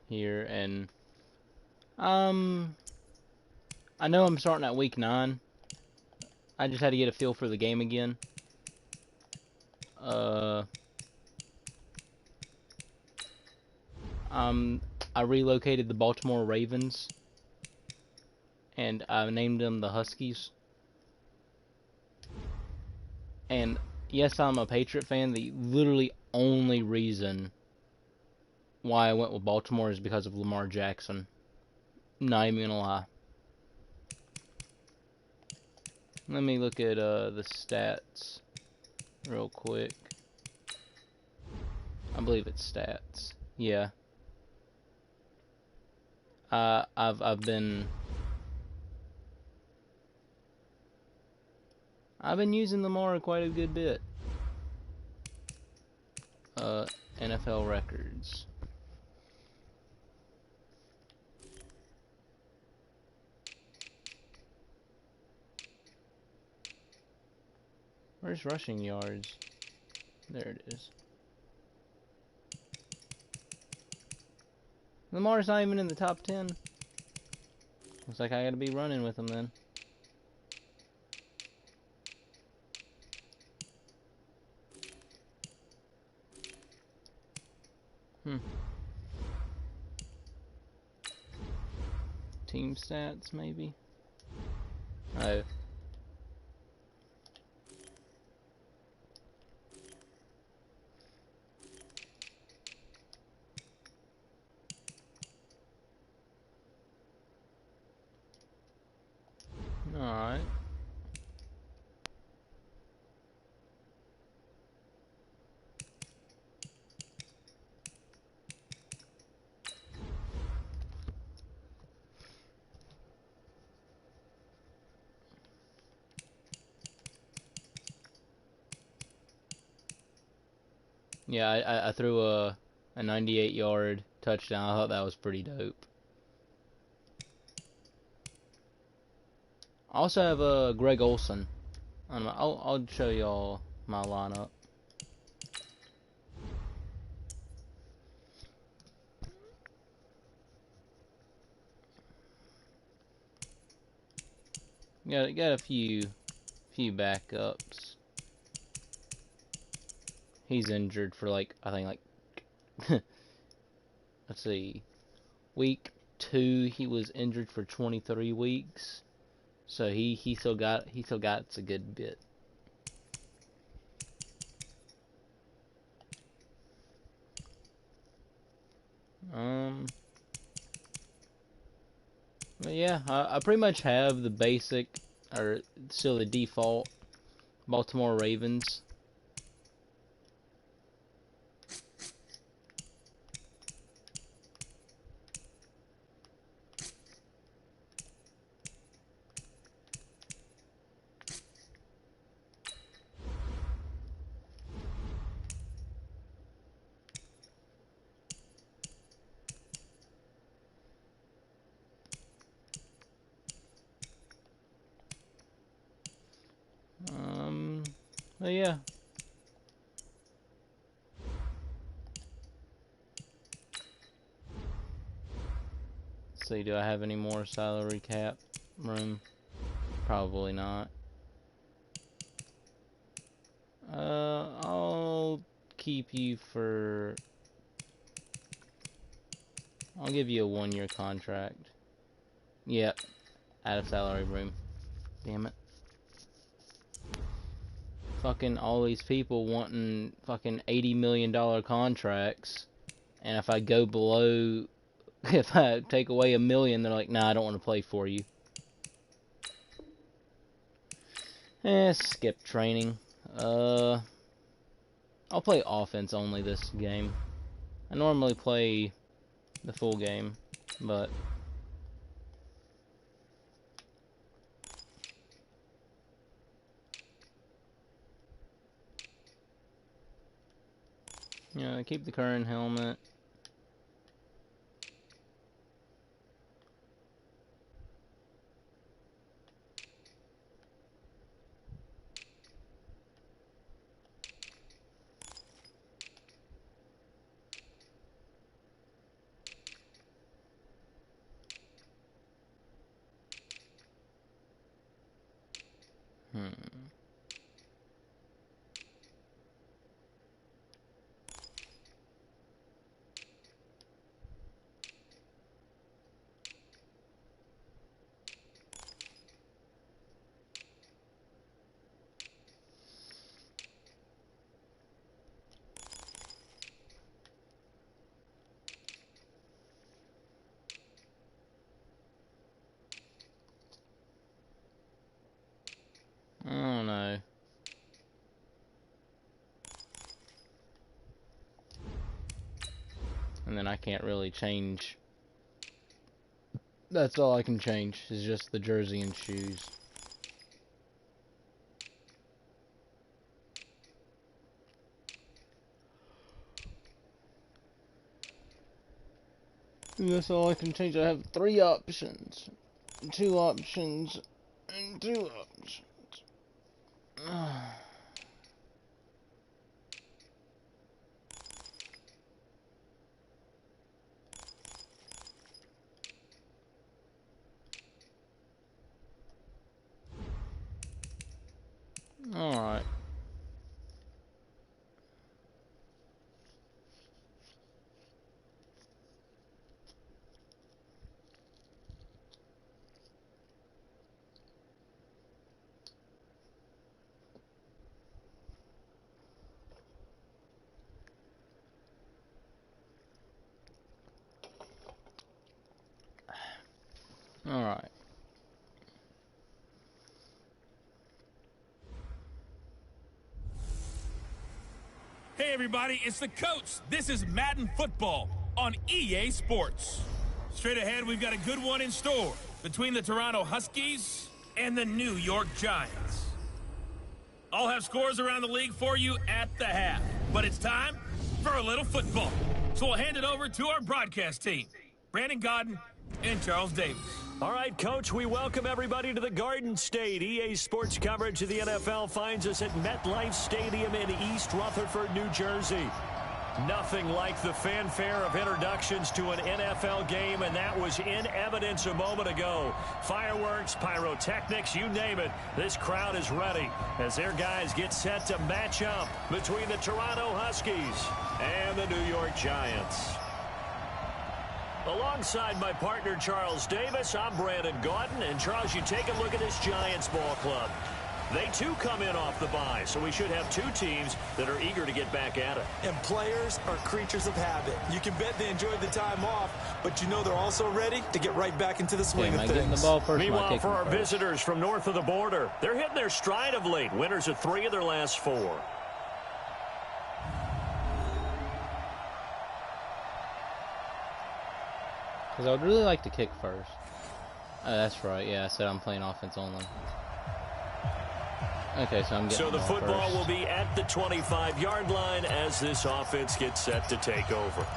here, and um, I know I'm starting at week 9. I just had to get a feel for the game again. I relocated the Baltimore Ravens, and I named them the Huskies. And yes, I'm a Patriot fan. The literally only reason why I went with Baltimore is because of Lamar Jackson. Not even gonna lie. Let me look at the stats real quick. I believe it's stats. Yeah. I've been using Lamar quite a good bit. NFL records. Where's rushing yards? There it is. Lamar's not even in the top 10. Looks like I gotta be running with him then. Team stats, maybe? Oh. Alright. Yeah, I threw a 98-yard touchdown. I thought that was pretty dope. I also have Greg Olson. I'll show y'all my lineup. Got a few backups. He's injured for like, I think like let's see, week 2 he was injured for 23 weeks. So he still got a good bit. But yeah, I pretty much have the basic, or still the default Baltimore Ravens. But yeah. Let's see, do I have any more salary cap room? Probably not. I'll keep you for... I'll give you a 1-year contract. Yep, out of salary room. Damn it. Fucking all these people wanting fucking $80 million contracts, and if I go below, if I take away $1 million, they're like, nah, I don't want to play for you. Skip training. I'll play offense only this game. I normally play the full game, but yeah, keep the current helmet. Oh no. And then I can't really change. That's all I can change, is just the jersey and shoes. And that's all I can change. I have 3 options. 2 options. And 2 options. Alright. Alright. Hey everybody, it's the coach. This is Madden Football on EA Sports. Straight ahead, we've got a good one in store between the Toronto Huskies and the New York Giants. I'll have scores around the league for you at the half, but it's time for a little football. So we'll hand it over to our broadcast team, Brandon Godden and Charles Davis. All right, Coach, we welcome everybody to the Garden State. EA Sports coverage of the NFL finds us at MetLife Stadium in East Rutherford, New Jersey. Nothing like the fanfare of introductions to an NFL game, and that was in evidence a moment ago. Fireworks, pyrotechnics, you name it. This crowd is ready as their guys get set to match up between the Toronto Huskies and the New York Giants. Alongside my partner, Charles Davis, I'm Brandon Godden. And, Charles, you take a look at this Giants ball club. They, too, come in off the bye, so we should have 2 teams that are eager to get back at it. And players are creatures of habit. You can bet they enjoyed the time off, but you know they're also ready to get right back into the swing of things. The ball first, meanwhile, for our visitors from north of the border, they're hitting their stride of late. Winners of 3 of their last 4. Because I would really like to kick first. Oh, that's right. Yeah, I said I'm playing offense only. Okay, so I'm getting So the football first. will be at the 25-yard line as this offense gets set to take over.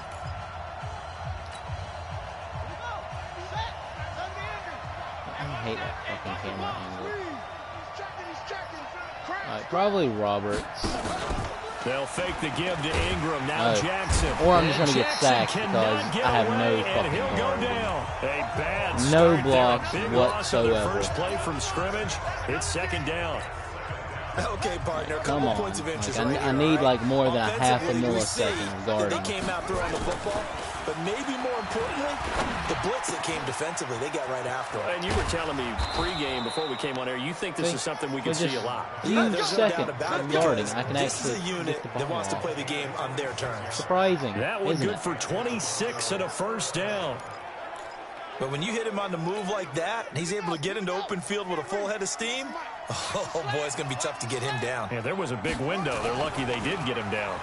I hate that fucking camera angle. Alright, probably Roberts. They'll fake the give to Ingram. Now Jackson. Or I'm just going to get Jackson sacked because I have no fucking he'll go guard. down. A bad No start blocks there. Big loss on whatsoever. their first play from scrimmage. It's 2nd down. Okay, partner, a Come couple on. points of interest Like, right I here, need right? like more than a half a Offensively, we millisecond see of that guarding. They came out throwing the football, but maybe more importantly, the blitz that came defensively, they got right after it. And you were telling me pregame before we came on air, you think this is something we can see a lot. Few There's no doubt seconds about it, of guarding. because I can this actually is a unit get the that ball wants to off. play the game on their terms. Surprising. That one isn't good it? for 26 and a first down. But when you hit him on the move like that, and he's able to get into open field with a full head of steam, oh boy, it's going to be tough to get him down. Yeah, there was a big window. They're lucky they did get him down.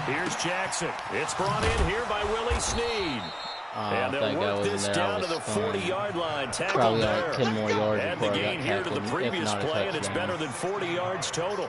Here's Jackson. It's brought in here by Willie Snead. And they'll work this down to the 40-yard line. Tackle Probably there. like 10 more yards And the before I gain got here to the tackled, previous if not a play, and it's touchdown. better than 40 yards total.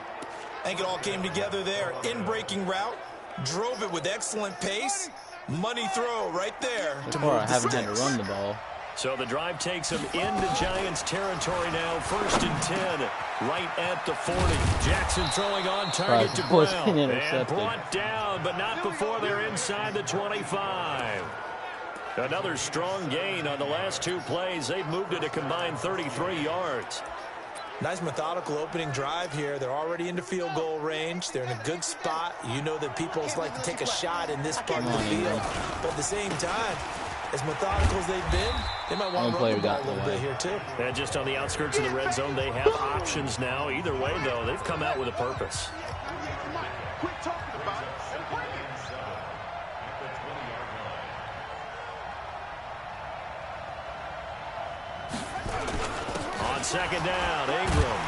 I think it all came together there. In-breaking route, drove it with excellent pace. Money throw right there. So far, I haven't had to run the ball. So the drive takes them into Giants territory now. 1st and 10, right at the 40. Jackson throwing on target to Was Brown. And intercepted. brought down, but not before they're inside the 25. Another strong gain on the last 2 plays. They've moved it a combined 33 yards. Nice methodical opening drive here. They're already into field goal range. They're in a good spot. You know that people like to take a shot in this part of the field. But at the same time, as methodical as they've been, they might want to run the ball a little bit here too. And just on the outskirts of the red zone, they have options now. Either way, though, they've come out with a purpose. On second down, Ingram.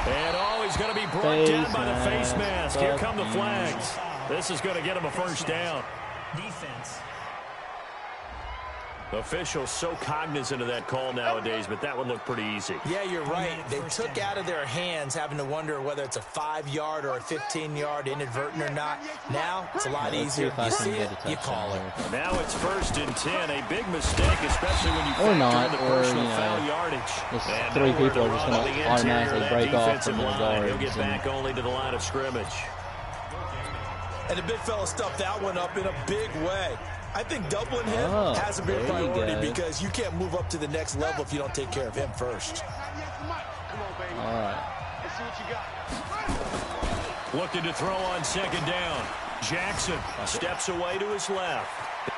And he's going to be brought down by the face mask. Here come the flags. This is going to get him a first down. Defense. Officials so cognizant of that call nowadays, but that one looked pretty easy. Yeah, you're right. They took out of their hands having to wonder whether it's a 5-yard or a 15-yard inadvertent or not. Now, it's a lot easier. You see it, you call it. Now it's 1st and 10. A big mistake, especially when you factor in the personal foul yardage. And 3 people are just going to automatically break off from the guard. He'll get back only to the line of scrimmage. And the big fella stuffed that one up in a big way. I think doubling him has to be a priority because you can't move up to the next level if you don't take care of him first. All right. Looking to throw on second down. Jackson steps away to his left.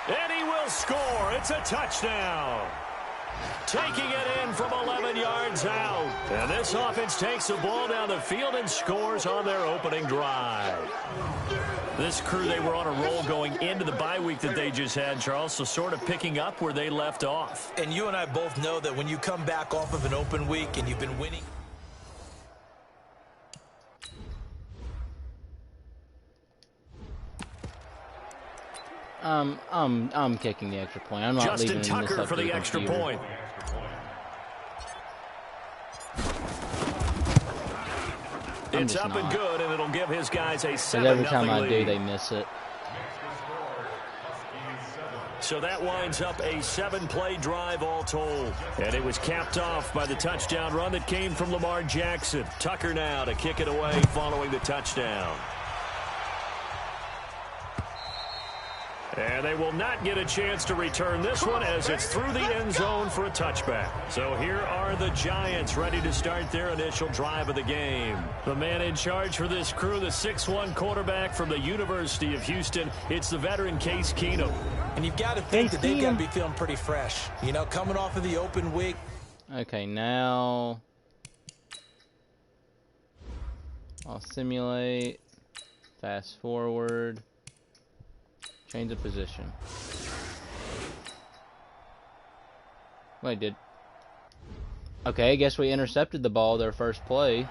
And he will score. It's a touchdown. Taking it in from 11 yards out. And this offense takes the ball down the field and scores on their opening drive. This crew, they were on a roll going into the bye week that they just had, Charles, so sort of picking up where they left off. And you and I both know that when you come back off of an open week and you've been winning. I'm kicking the extra point. I'm not Justin leaving Tucker this up for to the extra point. It's up and good, and it'll give his guys a 7-0 lead. Every time I do, they miss it. So that winds up a 7-play drive all told. And it was capped off by the touchdown run that came from Lamar Jackson. Tucker now to kick it away following the touchdown. And they will not get a chance to return this one as it's through the end zone for a touchback. So here are the Giants ready to start their initial drive of the game. The man in charge for this crew, the 6'1" quarterback from the University of Houston. It's the veteran Case Keenum. And you've got to think that they've got to be feeling pretty fresh. You know, coming off of the open week. Okay, now I'll simulate. Fast forward. Change of position. Wait, did... Okay, I guess we intercepted the ball their first play.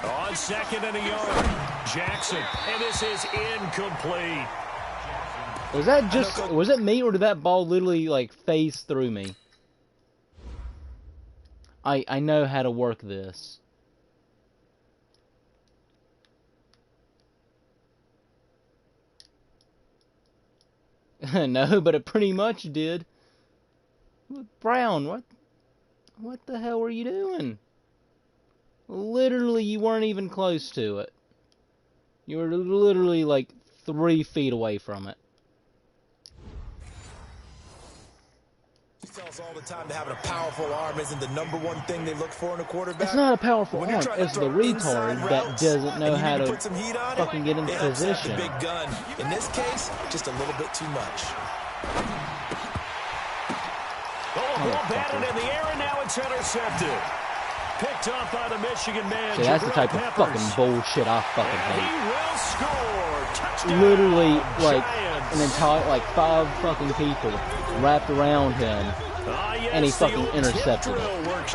On second and a yard, Jackson, and this is incomplete. Was that just... Was it me, or did that ball literally, like, phase through me? I know how to work this. No, but it pretty much did. Brown, what the hell were you doing? Literally, you weren't even close to it. You were literally like 3 feet away from it. Tell us all the time that having a powerful arm isn't the #1 thing they look for in a quarterback. It's not a powerful arm. It's the retard that doesn't know how to fucking get into position. Big gun. In this case, just a little bit too much. Ball batted in the air, and now it's intercepted. Picked off by the Michigan man. See, that's the type of fucking bullshit I fucking hate. He will score. Touchdown. Literally, like, Giants. an entire, like, 5 fucking people wrapped around him, and he fucking intercepted it.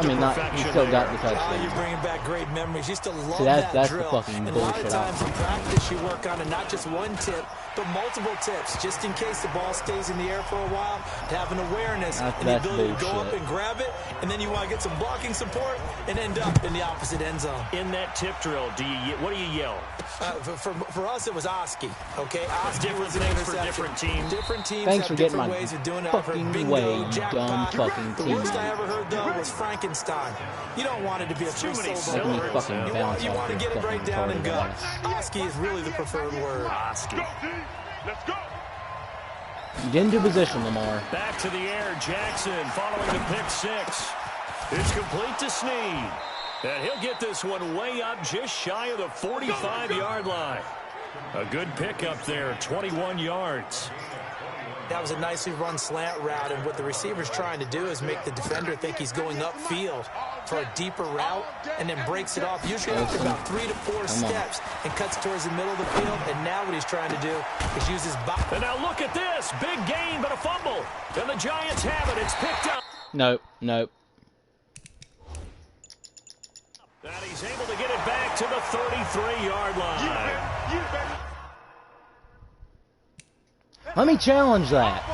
I mean, not, he still got the touchdown. You're bringing back great memories. You still love See, that that's drill. the fucking and bullshit. A lot of times in practice, you work on it, not just one tip, but multiple tips, just in case the ball stays in the air for a while, to have an awareness and the ability to go up and grab it, and then you want to get some blocking support and end up in the opposite end zone. In that tip drill, what do you yell? For us, it was Oski. Okay, Oski Different was an things for interception. different teams. Different teams Thanks have for getting different my ways of doing it. I've heard fucking bingo, way, you jackpot. dumb fucking The worst teammate. I ever heard, though, was Frankenstein. You don't want it to be a Too many free Let me solo. fucking bounce You off want to your get it fucking right down and go. retarded ass. Oski is really the preferred word. Oski. Let's go. Get into position, Lamar. Back to the air, Jackson following the pick six. It's complete to Snead. And he'll get this one way up just shy of the 45-yard line. A good pickup there, 21 yards. That was a nicely run slant route, and what the receiver's trying to do is make the defender think he's going upfield for a deeper route, and then breaks it off, usually after about 3 to 4 steps, and cuts towards the middle of the field. And now what he's trying to do is use his body. And now look at this. Big gain, but a fumble. And the Giants have it. It's picked up. Nope, nope. And he's able to get it back to the 33-yard line. Let me challenge that.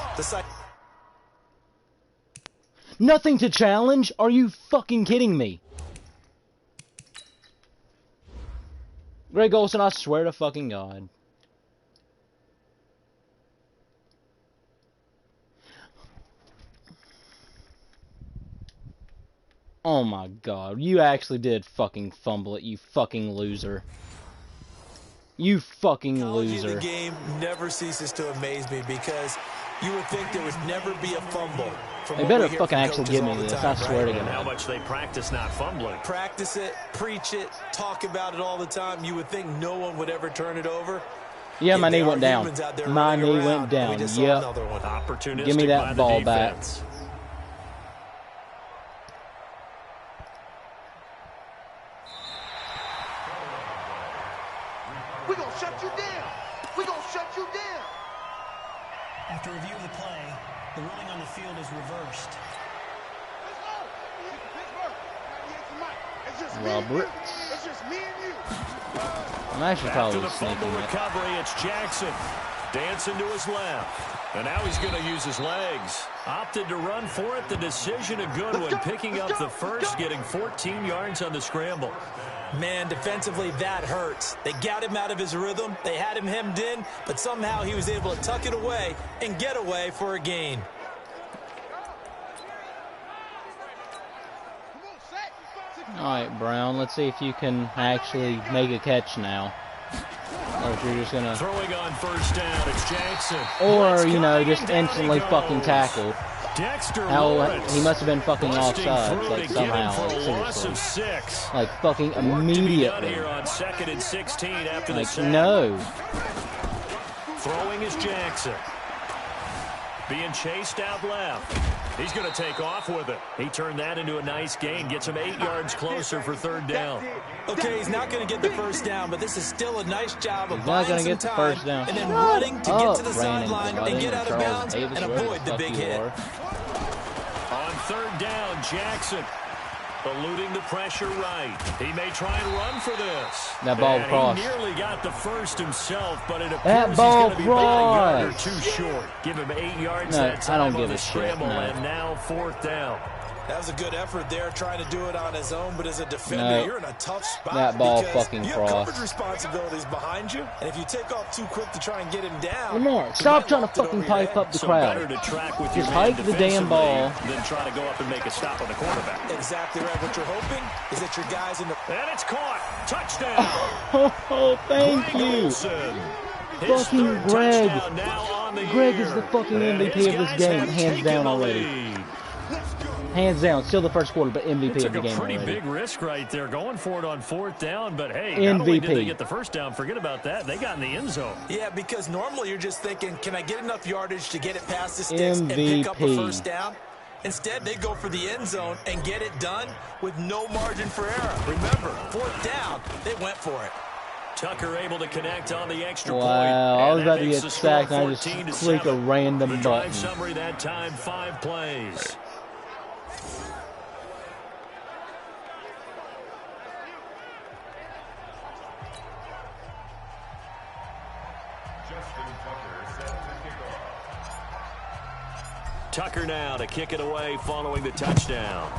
Nothing to challenge? Are you fucking kidding me? Greg Olsen, I swear to fucking God. Oh my God, you actually did fucking fumble it, you fucking loser. You fucking loser. The game never ceases to amaze me, because you would think there would never be a fumble. They better fucking actually give me this, I swear to God. And how much they practice not fumbling. Practice it, preach it, talk about it all the time. You would think no one would ever turn it over. Yeah, my knee went down. My knee went down. Yep. Give me that ball back. We're going to shut you down. We're going to shut you down. After review of the play, the ruling on the field is reversed. Let's go. Pittsburgh. It's just Robert. It's just me and you. I'm actually After probably the sneaking fumble it. recovery, it's Jackson. Dancing to his left. And now he's going to use his legs. Opted to run for it. The decision a good one. Picking up the first, getting 14 yards on the scramble. Man, defensively, that hurts. They got him out of his rhythm. They had him hemmed in, but somehow he was able to tuck it away and get away for a gain. Alright, Brown, let's see if you can actually make a catch now. Or if you're just gonna... Throwing on first down, it's Jackson. Or, you know, just instantly fucking tackle. Dexter He must have been fucking offsides, like, somehow, like, seriously. Like, fucking immediately. Here on 2nd and 16 after like, the no. Throwing is Jackson. Being chased out left. He's going to take off with it. He turned that into a nice gain. Gets him 8 yards closer for 3rd down. Okay, he's not going to get the first down, but this is still a nice job of not buying gonna some get the time first down. and then running to get to the Brandon sideline Gardner, and get out of Charles bounds Davis, and wherever avoid the big hit. On 3rd down, Jackson eluding the pressure right. He may try and run for this. That ball crossed. He nearly got the first himself, but it appears That ball he's going to be about a yard or crossed. 2 short. Give him 8 yards No, that time I don't on give the a shit, scramble, no. and now 4th down. That was a good effort there, trying to do it on his own, but as a defender, No. you're in a tough spot. That ball because fucking you have crossed. coverage responsibilities behind you, and if you take off too quick to try and get him down... Lamar, stop trying to fucking pipe up the So better crowd. to track with Just your man hike the damn ball. defensively than try to go up and make a stop on the quarterback. Exactly right. What you're hoping is that your guys in the... And it's caught. Touchdown. Oh, thank Greg you. Olsen. His Fucking 3rd Greg. touchdown now on the Greg year. is the fucking And MVP his of this guys game, have hands taken down the already. lead. Hands down, still the first quarter, but MVP Took of the a game pretty already. big risk right there, going for it on 4th down. But hey, not only did MVP. they get the first down, forget about that. They got in the end zone. Yeah, because normally you're just thinking, can I get enough yardage to get it past the sticks and pick up a MVP. first down? Instead, they go for the end zone and get it done with no margin for error. Remember, 4th down, they went for it. Tucker able to connect on the extra point. Wow, I And was that about to makes get the score sacked, and I just 14 to click a 7. random The drive button. summary that time, 5 plays. Tucker now to kick it away following the touchdown.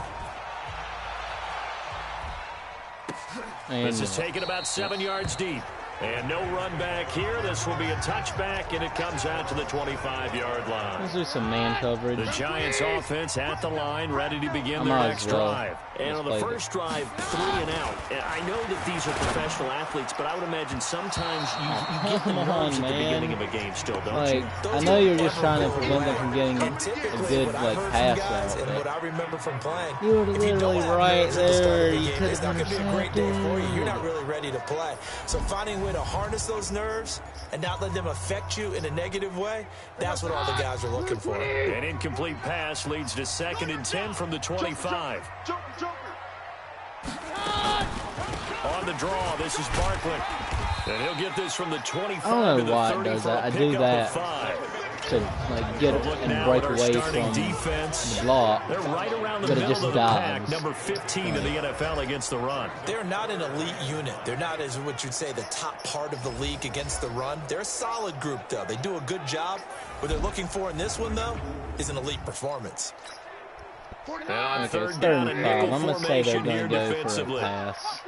And This is taken about 7 yards deep. And no run back here. This will be a touchback, and it comes out to the 25-yard line. Let's do some man coverage. The Giants offense at the line, ready to begin their next drive. And on the first drive, 3 and out. I know that these are professional athletes, but I would imagine sometimes you get the nerves at the beginning of a game still, don't you? I know you're just trying to prevent them from getting a good pass route. And what I remember from playing, You were literally right there. You could it's not have going to be a great day for you. You're not intercepted. really ready to play. So finding a way to harness those nerves and not let them affect you in a negative way, that's what all the guys are looking for. An incomplete pass leads to 2nd and 10 from the 25. On the draw, this is Barkley. And he'll get this from the 25 I don't to know the why 30 it does for that. a I do pickup that of 5. to get and break away from defense. the block. They're right around the But it middle just of the pack, dies. number 15 in the NFL against the run. They're not an elite unit. They're not, as what you'd say, the top part of the league against the run. They're a solid group, though. They do a good job. What they're looking for in this one, though, is an elite performance. And on Okay, it's 3rd 3rd down, a and 5. nickel I'm going to say they're formation here going to go for a defensively. pass.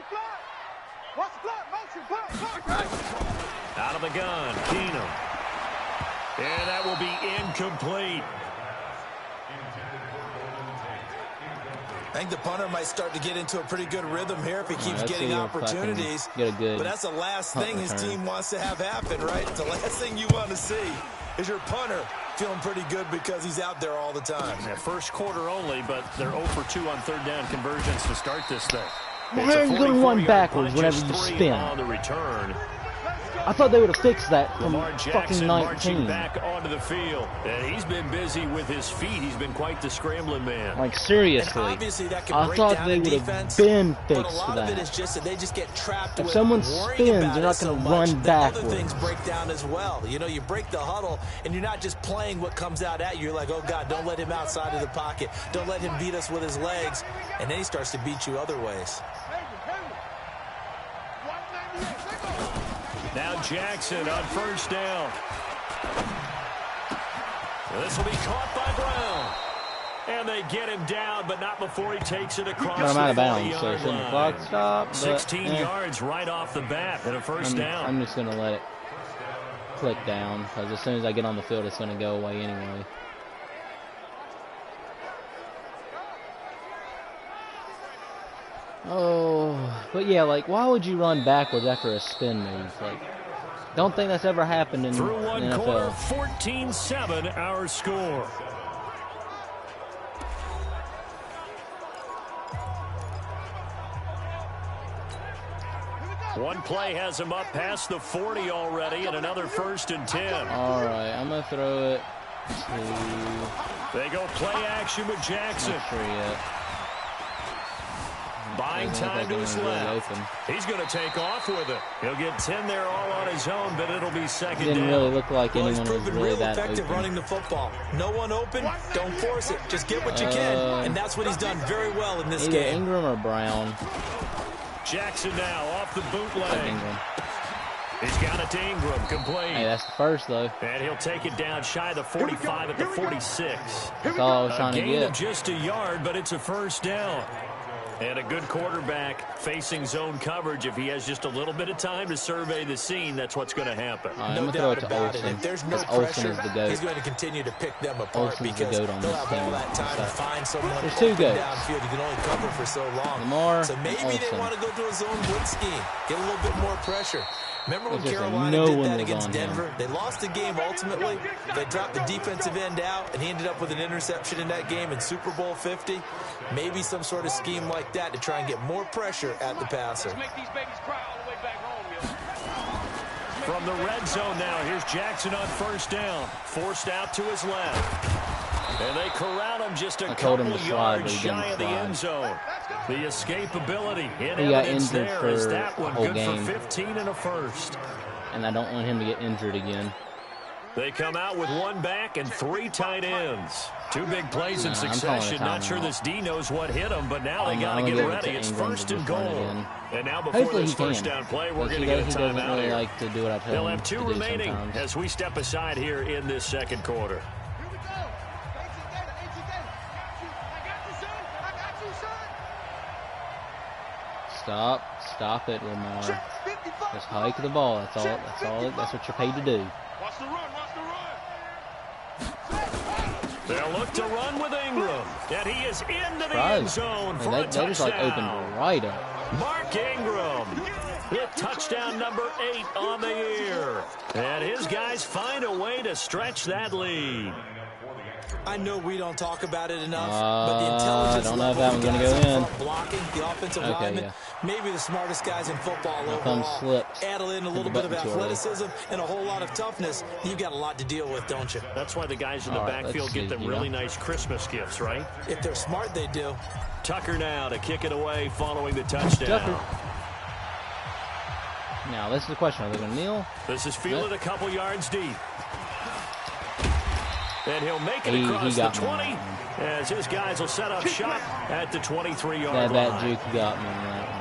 Out of the gun, Keenum. And that will be incomplete. I think the punter might start to get into a pretty good rhythm here if he keeps let's getting see if I can opportunities. get a good But that's the last thing his return. team wants to have happen, right? The last thing you want to see is your punter feeling pretty good because he's out there all the time. Yeah, first quarter only, but they're 0 for 2 on 3rd down conversions to start this thing. Why are you going to run backwards whenever you spin? On the return. I thought they would have fixed that from Lamar fucking Jackson marching 19. back onto the field. And he's been busy with his feet. He's been quite the scrambling man. Like, seriously. And obviously that can I break thought down they a would have defense, been but fixed a lot for of it that. is just that they just get trapped If with someone worrying spins, about they're it not so gonna much run that backwards. other things break down as well. You know, you break the huddle, and you're not just playing what comes out at you. You're like, oh, God, don't let him outside of the pocket. Don't let him beat us with his legs. And then he starts to beat you other ways. Now Jackson on 1st down. This will be caught by Brown. And they get him down, but not before he takes it across But I'm out of the bounds, so 40-yard shouldn't the line. clock stop? But, 16 yards right off the bat and a first down. I'm just going to let it click down, because as soon as I get on the field, it's going to go away anyway. Oh, but yeah, like, why would you run backwards after a spin move? Like, don't think that's ever happened in the Through one quarter, NFL. 14-7 our score. One play has him up past the 40 already, and another 1st and 10. All right, I'm going to throw it to... They go play action with Jackson. Not sure yet. Buying Doesn't look time like to his anyone's really left. open. He's going to take off with it. He'll get 10 there all on his own, but it'll be 2nd Didn't down. really look like Well, he's anyone was proven really real that effective open. running the football. No one open, don't force it. Just get what you can. And that's what he's done very well in this Either game. Ingram or Brown. Jackson now off the bootleg. Ingram. He's got it to Ingram, complete. Hey, that's the first, though. And he'll take it down shy of the 45 at the 46. That's all I was A trying to gain of get. just a yard, but it's a first down. And a good quarterback facing zone coverage. If he has just a little bit of time to survey the scene, that's what's going to happen. All right, I'm No going to throw it doubt to about it. Olsen. If there's no Because Olsen pressure, is the GOAT. he's going to continue to pick them apart Olsen's the because GOAT on they'll this have team. all that time to find someone There's two open goats. downfield. You can only cover for so long. Lamar So maybe and they Olsen. want to go to a zone blitz scheme, get a little bit more pressure. Remember when It's just that Carolina no did one that was against on him. Denver? They lost the game ultimately. They dropped the defensive end out, and he ended up with an interception in that game in Super Bowl 50. Maybe some sort of scheme like that to try and get more pressure at the passer. From the red zone now, here's Jackson on 1st down. Forced out to his left. And they corral him just a I told couple him to slide, but yards he shy didn't of the slide. end zone. The escapability in He got evidence injured there for is that a one whole good game. for 15 and a first. And I don't want him to get injured again. They come out with one back and 3 tight ends. 2 big plays in I'm calling a succession. Not sure timeout. this D knows what hit him, but now they I'm got to gonna get give it ready. to It's Ingram 1st to and just run goal. again. And now before Hopefully this he can. first down play, we're But going to he get a doesn't timeout really here. like to do what I tell They'll him have 2 to do remaining sometimes. as we step aside here in this second quarter. Stop it, Lamar. Just hike the ball. That's all. That's what you're paid to do. Watch the run. They'll look to run with Ingram. And he is into the end zone for a touchdown. They just like opened right up. Mark Ingram with touchdown number 8 on the year. And his guys find a way to stretch that lead. I know we don't talk about it enough, but the intelligence I don't know if that one's level going to go in. blocking, the offensive linemen, maybe the smartest guys in football overall. Add in a little bit of athleticism and a whole lot of toughness. You've got a lot to deal with, don't you? That's why the guys in the backfield get them really nice Christmas gifts, right? If they're smart, they do. Tucker now to kick it away following the touchdown. Tucker. Now, this is the question. Are they going to kneel? This is fielded a couple yards deep. And he'll make it across the 20 as his guys will set up shop at the 23-yard line. That juke got me on that one.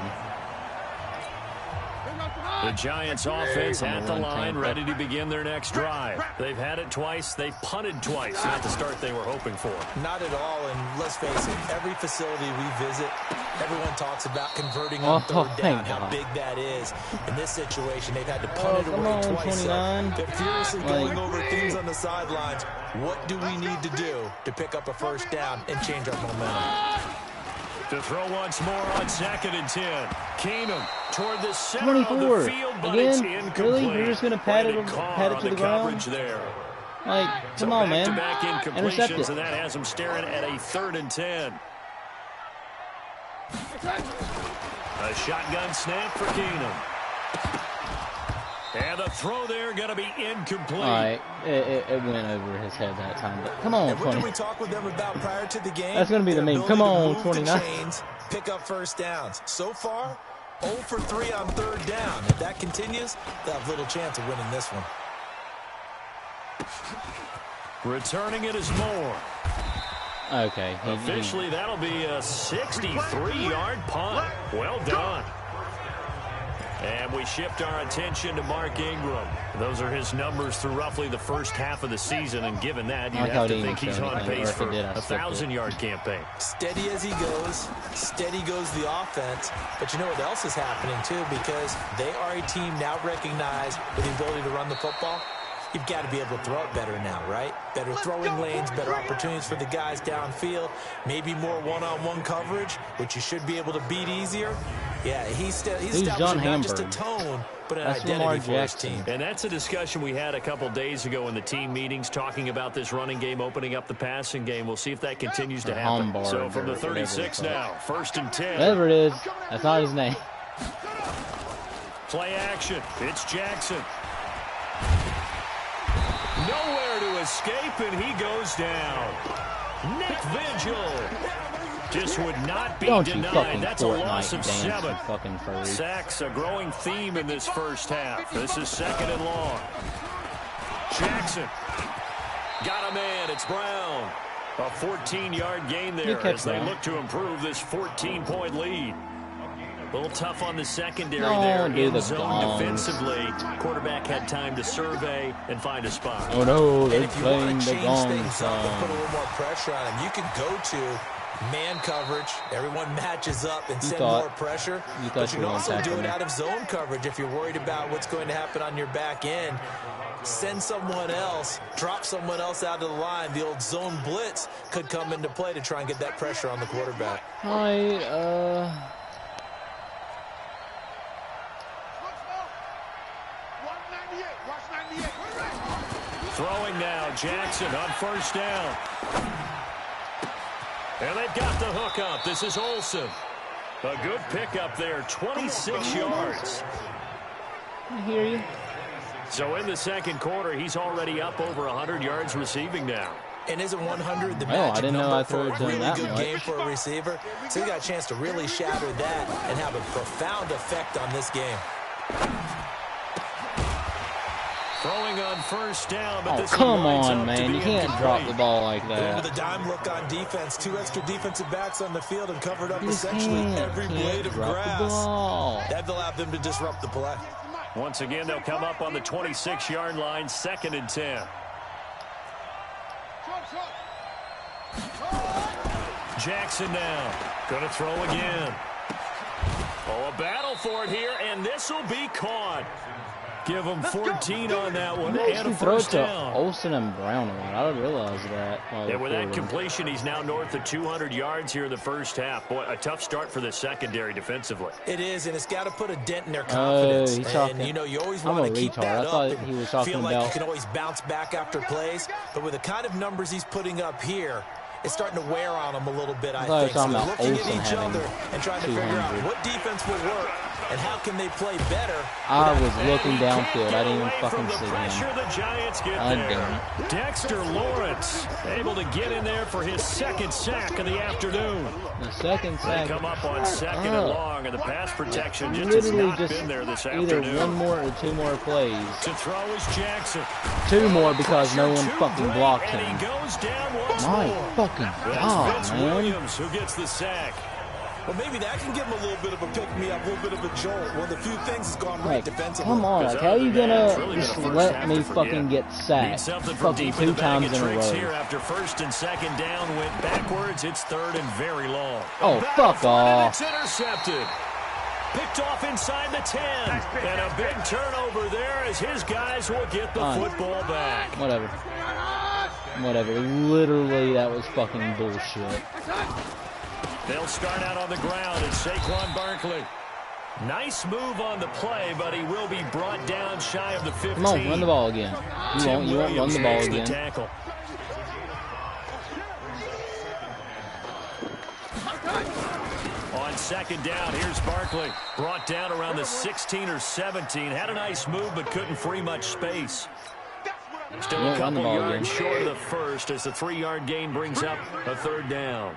The Giants offense at the line, ready to begin their next drive. They've had it twice. They've punted twice. Not the start they were hoping for. Not at all, and let's face it, every facility we visit, everyone talks about converting on third down, how big that is. In this situation, they've had to punt it away twice. So they're furiously going over things on the sidelines. What do we need to do to pick up a first down and change our momentum? To throw once more on 2nd and 10. Keenum toward the center of the field, but it's incomplete. Really? You're just going to pat it to the ground? There. Like, come on, man. Back-to-back Intercept incompletions, it. and that has him staring at a 3rd and 10. A shotgun snap for Keenum. And the throw there going to be incomplete. All right, it went over his head that time. But come on, and 20. What did we talk with them about prior to the game? That's going to be the meme. Come on, 29. Pick up first downs. So far, 0 for 3 on 3rd down. If that continues, they'll have little chance of winning this one. Returning it is Moore. Okay. Officially, that'll be a 63-yard punt. Well done. And we shift our attention to Mark Ingram. Those are his numbers through roughly the first half of the season, and given that, you'd have to think he's on pace for a 1,000-yard campaign. Steady as he goes, steady goes the offense. But you know what else is happening, too, because they are a team now recognized with the ability to run the football. You've got to be able to throw it better now, right? Better throwing lanes, better opportunities for the guys downfield, maybe more one-on-one coverage, which you should be able to beat easier. Yeah, he's establishing not just a tone, but an identity for his team. And that's a discussion we had a couple days ago in the team meetings, talking about this running game, opening up the passing game. We'll see if that continues to happen. So from the 36 now, 1st and 10. Whatever it is, that's not his name. Play action. It's Jackson. Nowhere to escape, and he goes down. Nick Vigil just would not be denied. That's a loss of 7. Sacks, a growing theme in this first half. This is 2nd and long. Jackson got a man. It's Brown. A 14-yard gain there as they look to improve this 14-point lead. A little tough on the secondary there in zone defensively. Quarterback had time to survey and find a spot. Oh, no, they're if you playing want to the change gong things up and put a song. little more pressure on him, you can go to man coverage. Everyone matches up and send more pressure. But you can also do it out of zone coverage if you're worried about what's going to happen on your back end. Send someone else, drop someone else out of the line. The old zone blitz could come into play to try and get that pressure on the quarterback. Throwing now, Jackson on 1st down. And they've got the hook up. This is Olsen. A good pickup there, 26 yards. I hear you. So in the 2nd quarter, he's already up over 100 yards receiving now. And isn't 100 the magic number for a really good much. game for a receiver? So he got a chance to really shatter that and have a profound effect on this game. Throwing on 1st down, but this come on, man. You can't drop the ball like that. With a dime look on defense, 2 extra defensive backs on the field and covered up essentially every blade of grass. That allowed them to disrupt the play. Once again, they'll come up on the 26-yard line, 2nd and 10. Jackson now. Going to throw again. Oh, a battle for it here, and this will be caught. Give him 14 on that one, and a first down. Olsen and Brown a lot. I didn't realize that. And with that completion, he's now north of 200 yards here in the first half. Boy, a tough start for the secondary defensively. It is, and it's got to put a dent in their confidence. And, you know, you always want to keep that up and feel like you can always bounce back after plays. But with the kind of numbers he's putting up here, it's starting to wear on them a little bit, I think. So they're looking at each other and trying to figure out what defense will work and how can they play better. I was looking downfield. I didn't even fucking see him. The Giants get there. Dexter Lawrence able to get in there for his second sack of the afternoon. The second sack. They come up on second and long, and the pass protection just has not been there this afternoon. Either one more or two more plays. To throw is Jackson. Two more because no one fucking blocked him. And he goes down once My more. fucking God, man. Williams who gets the sack. Well, maybe that can give him a little bit of a pick-me-up, a little bit of a jolt. One of the few things that's gone right defensively. Come on, like, how are you gonna just let me fucking get sacked fucking 2 times in a row? Here after first and second down went backwards. It's third and very long. Oh, fuck off. It's intercepted. Picked off inside the 10. And a big turnover there as his guys will get the football back. Whatever. Literally, that was fucking bullshit. They'll start out on the ground. It's Saquon Barkley. Nice move on the play, but he will be brought down shy of the 15. Come on, run the ball again. You won't run the ball again. Tackle. On second down, here's Barkley. Brought down around the 16 or 17. Had a nice move, but couldn't free much space. Still a couple yards short of the first as the 3-yard gain brings up a third down.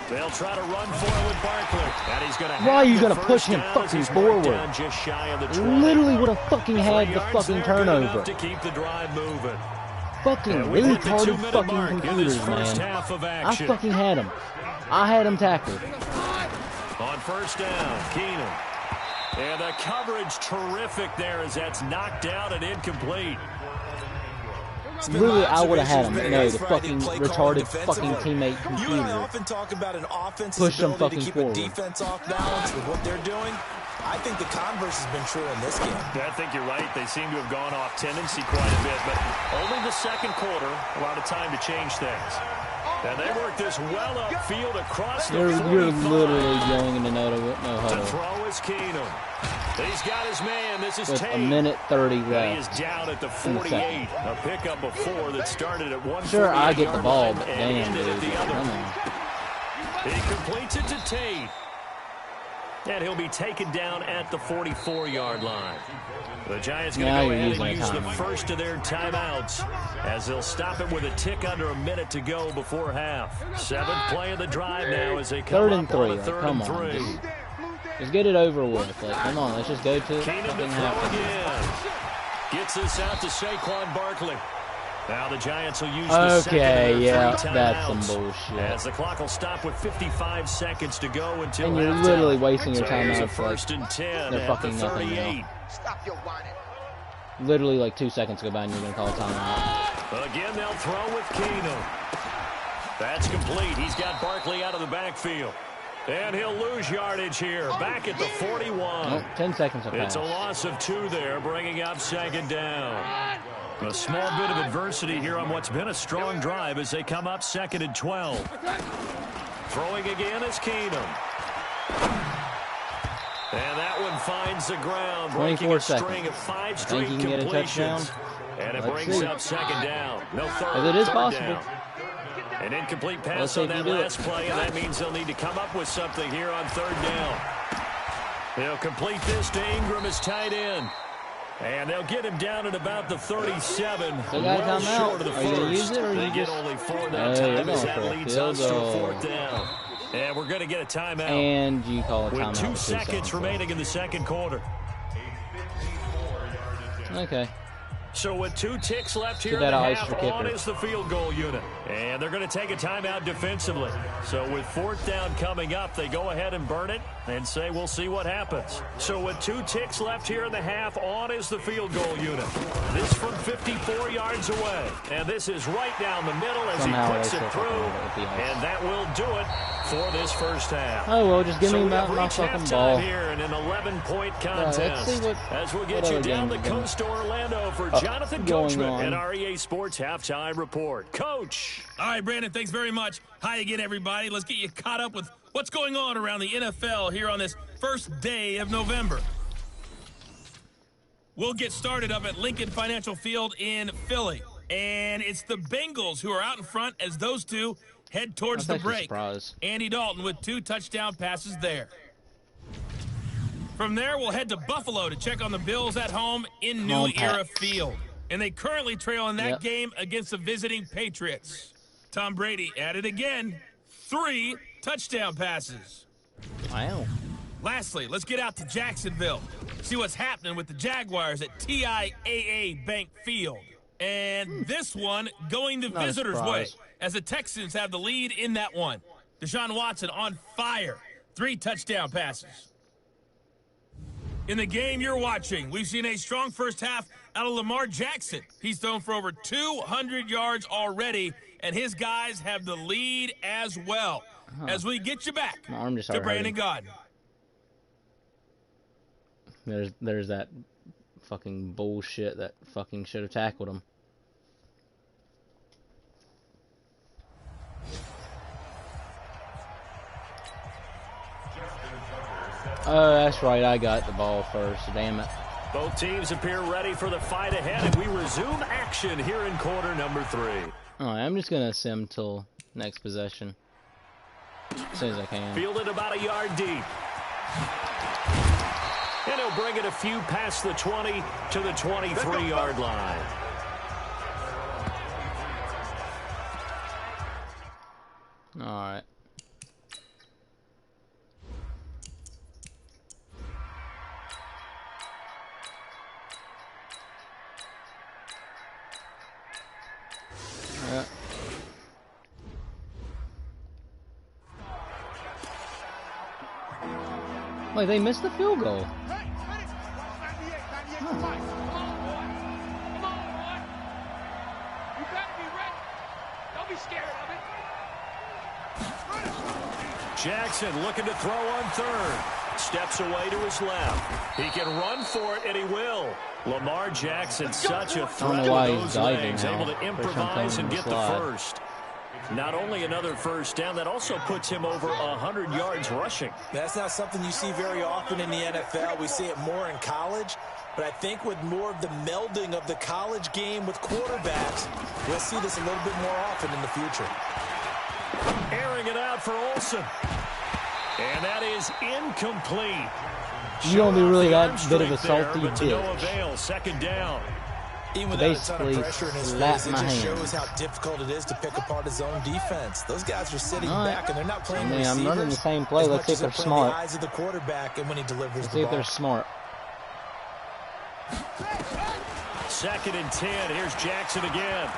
They'll try to run for it with Barkley. And he's gonna Why are you going to push him fucking forward? Just shy of the 20. Literally would have fucking had the fucking turnover. To keep the drive moving. Fucking retarded fucking computers, man. I fucking had him. I had him tackled. On first down, Keenan. And the coverage terrific there as that's knocked out and incomplete. Literally, I would have had him. No, the fucking retarded fucking teammate computer. You and I often talk about an offense's push them ability to fucking keep forward. a defense off balance with what they're doing. I think the converse has been true in this game. Yeah, I think you're right. They seem to have gone off tendency quite a bit, but only the second quarter, a lot of time to change things. And they work this well upfield across the 45. You're literally going into no huddle. To throw is Keenum. He's got his man. This is with Tate. a minute 30 left. He is down at the 48. A pickup before that started at 1. Sure, I get the ball, but damn, dude. Come on. He completes it to Tate. And he'll be taken down at the 44-yard line. The Giants going to go ahead and use the first of their timeouts as they'll stop it with a tick under a minute to go before half. 7th play of the drive now as they come up on a 3rd and 3. Dude. Just get it over with. Like, come on, let's just go to fucking half. Gets this out to Saquon Barkley. Now the Giants will use the second of their 3 that's some timeouts. bullshit. As the clock will stop with 55 seconds to go until and you're halftime. literally wasting your time out for first and 10 they're at fucking the nothing 38. now. Literally like 2 seconds go by and you're going to call a timeout. Again, they'll throw with Keenum. That's complete. He's got Barkley out of the backfield. And he'll lose yardage here. Back at the 41. Nope, 10 seconds have It's passed. a loss of 2 there, bringing up second down. A small bit of adversity here on what's been a strong drive as they come up 2nd and 12. Throwing again is Keenum. And that one finds the ground, breaking a string of 5 straight completions. And it brings up second down. No third. It is possible. Down. An incomplete pass on that last play, and that means they'll need to come up with something here on 3rd down. They'll complete this to Ingram as tight end. And they'll get him down at about the 37. Well short of the first. They get only 4 that time as that leads us to a 4th down. And we're going to get a timeout. And you call a timeout with 2 seconds remaining in the second quarter. Okay. So with 2 ticks left here in the half, on is the field goal unit. And they're going to take a timeout defensively. So with 4th down coming up, they go ahead and burn it and say we'll see what happens. So with 2 ticks left here in the half, on is the field goal unit. This from 54 yards away. And this is right down the middle as he puts it through. And that will do it for this first half. Oh, well, just give me we my have reached fucking halftime ball. here in an 11-point Let's see contest. As we'll get you down the coast to Orlando for Jonathan Coachman and our EA Sports Halftime Report. Coach. All right, Brandon, thanks very much. Hi again, everybody. Let's get you caught up with what's going on around the NFL here on this first day of November. We'll get started up at Lincoln Financial Field in Philly. And it's the Bengals who are out in front as those two head towards the break. Andy Dalton with 2 touchdown passes there. From there, we'll head to Buffalo to check on the Bills at home in New Era Field. And they currently trail in that game against the visiting Patriots. Tom Brady at it again. 3 touchdown passes. Wow. Lastly, let's get out to Jacksonville. See what's happening with the Jaguars at TIAA Bank Field. And this one going the visitors' way as the Texans have the lead in that one. Deshaun Watson on fire. 3 touchdown passes. In the game you're watching, we've seen a strong first half out of Lamar Jackson. He's thrown for over 200 yards already, and his guys have the lead as well. As we get you back to Brandon Gaudin. There's that fucking bullshit that fucking should have tackled him. Oh, that's right. I got the ball first. Damn it. Both teams appear ready for the fight ahead, and we resume action here in quarter number 3. All right, I'm just going to sim till next possession. As soon as I can. Fielded about a yard deep. And he'll bring it a few past the 20 to the 23-yard line. All right. Wait, they missed the field goal. Jackson looking to throw on third. Steps away to his left. He can run for it, and he will. Lamar Jackson, such a threat with those legs, able to improvise and get the first. Not only another first down, that also puts him over 100 yards rushing. That's not something you see very often in the NFL. We see it more in college. But I think with more of the melding of the college game with quarterbacks, we'll see this a little bit more often in the future. Airing it out for Olsen. And that is incomplete. You only really got a bit of a salty bitch. To no bitch. avail, second down. Even without a ton of pressure in his face, it just shows how difficult it is to pick apart his own defense. Those guys are sitting back, and they're not playing receivers. I'm running the same play. Let's see if they're smart. The eyes of the quarterback, and when he delivers Let's see if they're smart. 2nd and 10. Here's Jackson again.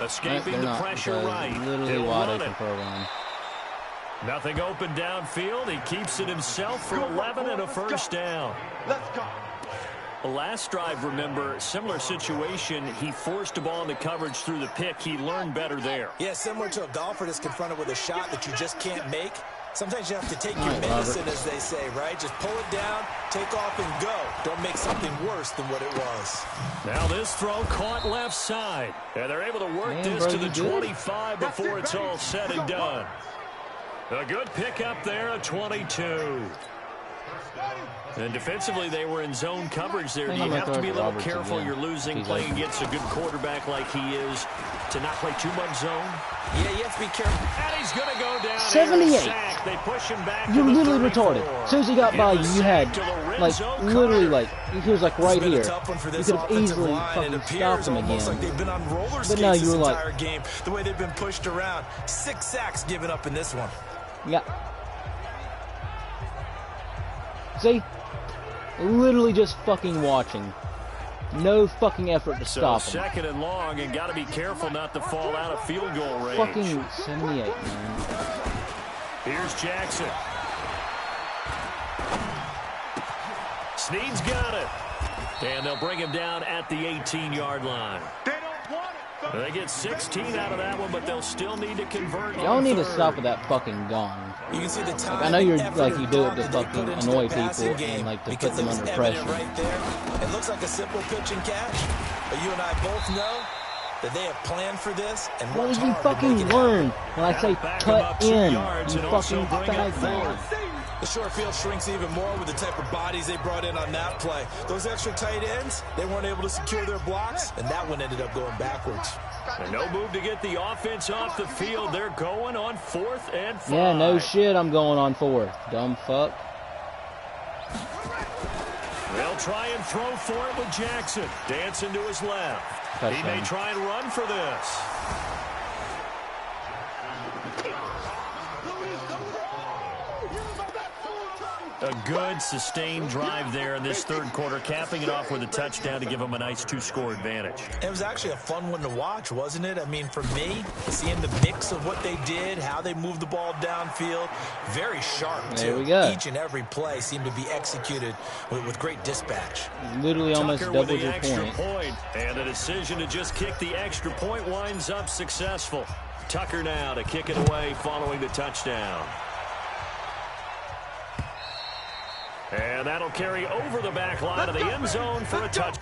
Escaping the pressure right. Literally wide open program. Nothing open downfield. He keeps it himself for 11 and a first down. Let's go. The last drive, remember, similar situation. He forced a ball into coverage through the pick. He learned better there. Yeah, similar to a golfer that's confronted with a shot that you just can't make. Sometimes you have to take your medicine, as they say, right? Just pull it down, take off, and go. Don't make something worse than what it was. Now this throw caught left side. And they're able to work this to the 25 before it's all said and done. A good pickup there at 22. And defensively, they were in zone coverage there. You have to be a little careful. You're losing, playing against a good quarterback like he is, to not play too much zone. Yeah, you have to be careful. And he's going to go down. 78. They push him back. You're literally retarded. As soon as he got by you, you had, like, literally, like, he was, like, right here. You could have easily fucking stopped him again. Like they've been on roller But no, skates you were this like, entire game, the way they've been pushed around. 6 sacks given up in this one. yeah. See? Literally just fucking watching. No fucking effort to stop him. 2nd and long, and got to be careful not to fall out of field goal range. Fucking 78, man. Here's Jackson. Snead's got it. And they'll bring him down at the 18-yard line. They don't want it, They get 16 out of that one, but they'll still need to convert. Y'all need to stop with that fucking gong. You can see the time. Like, I know you're like you do it to fucking annoy people and like to put them under pressure. Right there. It looks like a simple pitch and catch, but you and I both know that they have planned for this. And what did you fucking learn when I say cut in? You fucking fat. The short field shrinks even more with the type of bodies they brought in on that play. Those extra tight ends, they weren't able to secure their blocks, and that one ended up going backwards. And no move to get the offense off the field. They're going on 4th and 5. Yeah, no shit, I'm going on 4th. Dumb fuck. They'll try and throw for it with Jackson. Dancing to his left. Touchdown. He may try and run for this. A good, sustained drive there in this third quarter, capping it off with a touchdown to give them a nice 2-score advantage. It was actually a fun one to watch, wasn't it? I mean, for me, seeing the mix of what they did, how they moved the ball downfield, very sharp, too. There we go. Each and every play seemed to be executed with great dispatch. Literally almost Tucker doubled with the your extra point. And the decision to just kick the extra point winds up successful. Tucker now to kick it away following the touchdown. And that'll carry over the back line of the end zone for a touchback.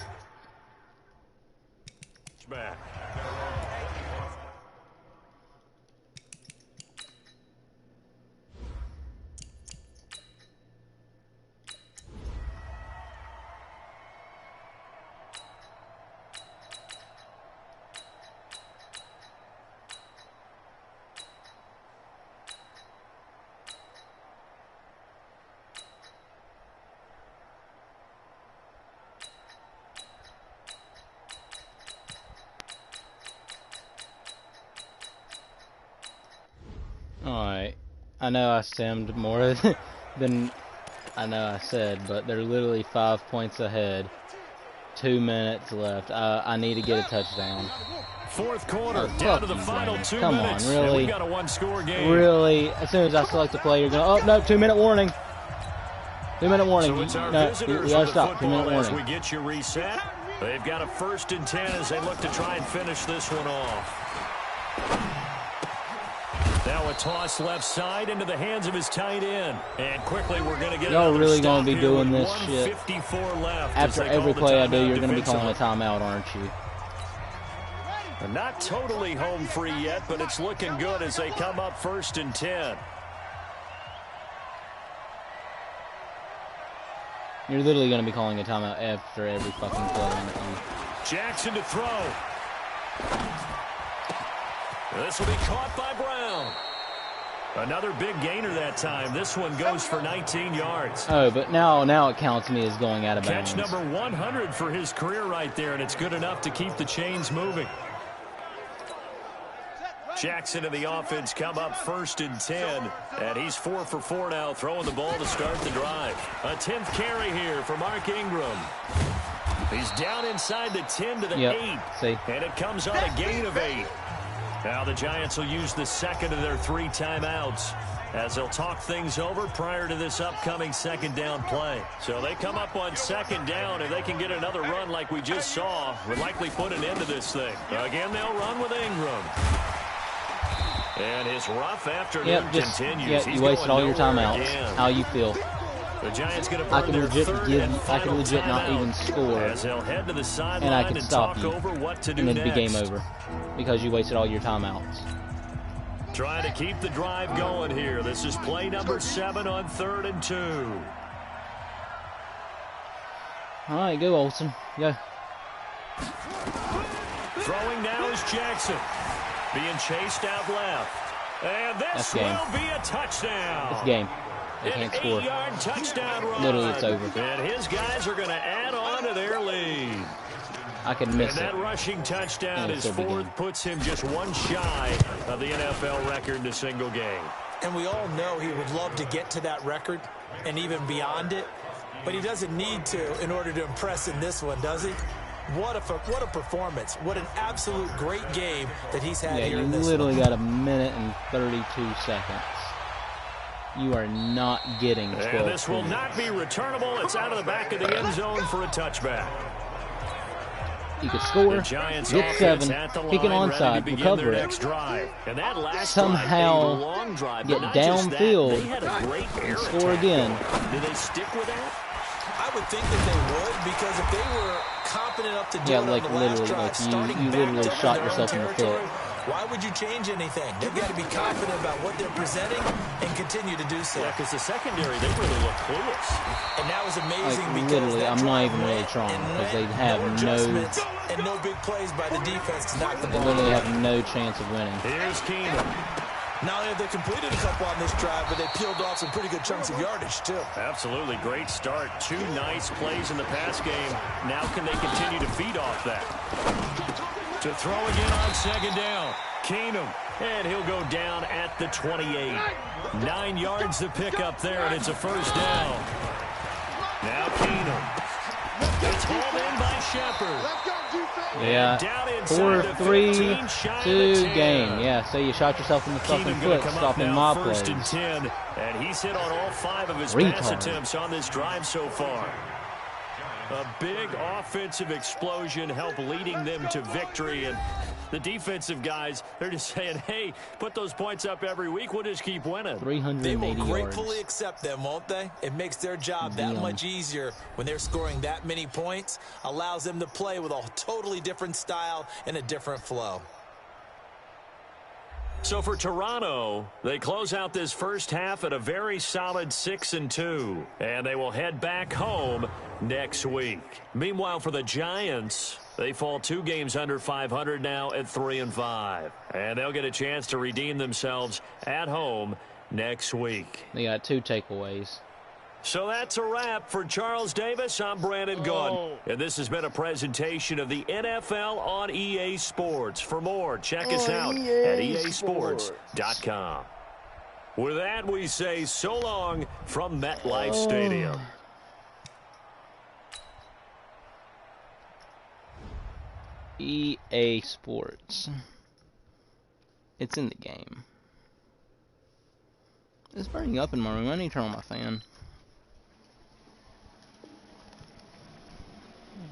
Alright, I know I simmed more than I know I said, but they're literally 5 points ahead. 2 minutes left. I need to get a touchdown. Fourth quarter, down to the final 2 Come minutes. on, really? We got a 1-score game. Really? As soon as I select the play, you're going, oh, no, 2-minute warning. 2-minute warning. So it's our No, visitors we gotta with stop. the 2-minute football as warning. we get you reset. They've got a 1st and 10 as they look to try and finish this one off. Now a toss left side into the hands of his tight end. And quickly we're going to get Y'all really going to be doing this shit. Left After every play I do, you're going to be calling a timeout, aren't you? Not totally home free yet, but it's looking good as they come up 1st and 10. You're literally going to be calling a timeout after every fucking play, aren't you? Jackson to throw. This will be caught by Brown. Another big gainer that time. This one goes for 19 yards. Oh, but now it counts me as going out of bounds. Catch number 100 for his career right there, and it's good enough to keep the chains moving. Jackson and the offense come up 1st and 10, and he's 4 for 4 now, throwing the ball to start the drive. A 10th carry here for Mark Ingram. He's down inside the 10 to the 8, see? And it comes on a gain of 8. Now the Giants will use the second of their 3 timeouts as they'll talk things over prior to this upcoming 2nd down play. So they come up on 2nd down. If they can get another run like we just saw, would likely put an end to this thing. Again, they'll run with Ingram. And his rough afternoon continues. You wasted all your timeouts. How you feel? The Giants going to I can legit not even score, as they'll head to the sideline and I can stop you, over what to do and it'd be next. game over because you wasted all your timeouts. Trying to keep the drive going here. This is play number 7 on 3rd and 2. All right, go Olsen, go. Throwing now is Jackson, being chased out left, and this will be a touchdown. It's game. They can't score. 8-yard touchdown run. Literally, it's over. And his guys are going to add on to their lead. I can miss and it. that rushing touchdown, his 4th, puts him just 1 shy of the NFL record in a single game. And we all know he would love to get to that record and even beyond it, but he doesn't need to in order to impress in this one, does he? What a performance. What an absolute great game that he's had here in this one. You literally got 1 minute and 32 seconds. You are not getting 12 And this will not be returnable. It's out of the back of the end zone for a touchback. He could score, The Giants get offense 7, at the kick it line, ready to onside, begin recover their it. next drive. And that last Somehow drive, a long drive, get but not just that, downfield they had a great air and score attack again. going. Do they stick with that? I would think that they would, because if they were confident enough to do Yeah, it like on the last literally, drive, like starting you back literally up shot in their own yourself in the foot. territory, why would you change anything? They've got to be confident about what they're presenting and continue to do so. Yeah, because the secondary, they really look clueless. And that was amazing Like, because literally, that I'm not drive even really went trying and because they went, have no no, adjustments and no big plays by the defense to knock the they ball literally out. have no chance of winning. Here's Keenum. Not only have they completed a couple on this drive, but they peeled off some pretty good chunks of yardage, too. Absolutely great start. 2 nice plays in the pass game. Now can they continue to feed off that? To throw again on second down. Keenum. And he'll go down at the 28. 9 yards to pick up there, and it's a first down. Now Keenum. It's hauled in by Shepard. Yeah, 4-3-2 game. Yeah, so you shot yourself in the fucking foot stopping my plays. First and 10, and he's hit on all 5 of his pass attempts on this drive so far. A big offensive explosion helped leading them to victory, and the defensive guys, they're just saying, hey, put those points up every week, we'll just keep winning. 380 They will yards. gratefully accept them, won't they? It makes their job that much easier when they're scoring that many points, allows them to play with a totally different style and a different flow. So for Toronto, they close out this first half at a very solid 6-2, and they will head back home next week. Meanwhile, for the Giants, they fall 2 games under 500 now at 3-5, and they'll get a chance to redeem themselves at home next week. They got 2 takeaways. So that's a wrap. For Charles Davis, I'm Brandon Gunn. And this has been a presentation of the NFL on EA Sports. For more, check us out at easports.com. With that, we say so long from MetLife Stadium. EA Sports. It's in the game. It's burning up in my room. I need to turn on my fan.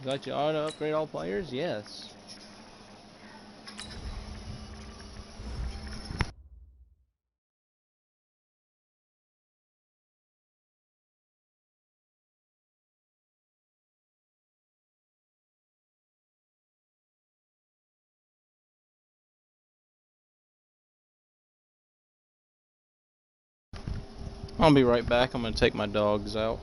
Got you auto upgrade all players? Yes. I'll be right back. I'm going to take my dogs out.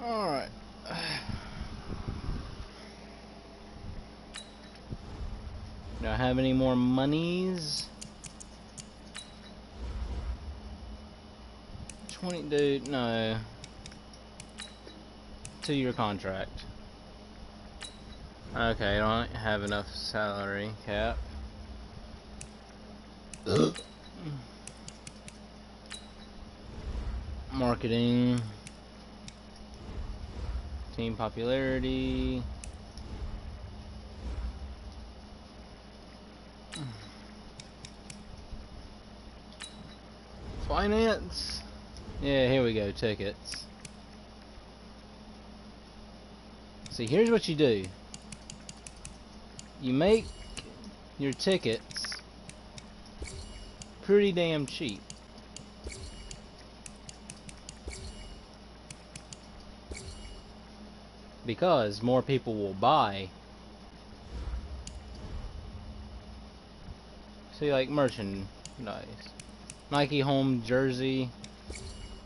Alright. Do I have any more monies? 20, dude, no. 2-year contract. Okay, I don't have enough salary cap. Marketing. Team popularity. Finance. Yeah, here we go, tickets. See, here's what you do. You make your tickets pretty damn cheap. Because more people will buy. See, like merchandise. Nike home jersey,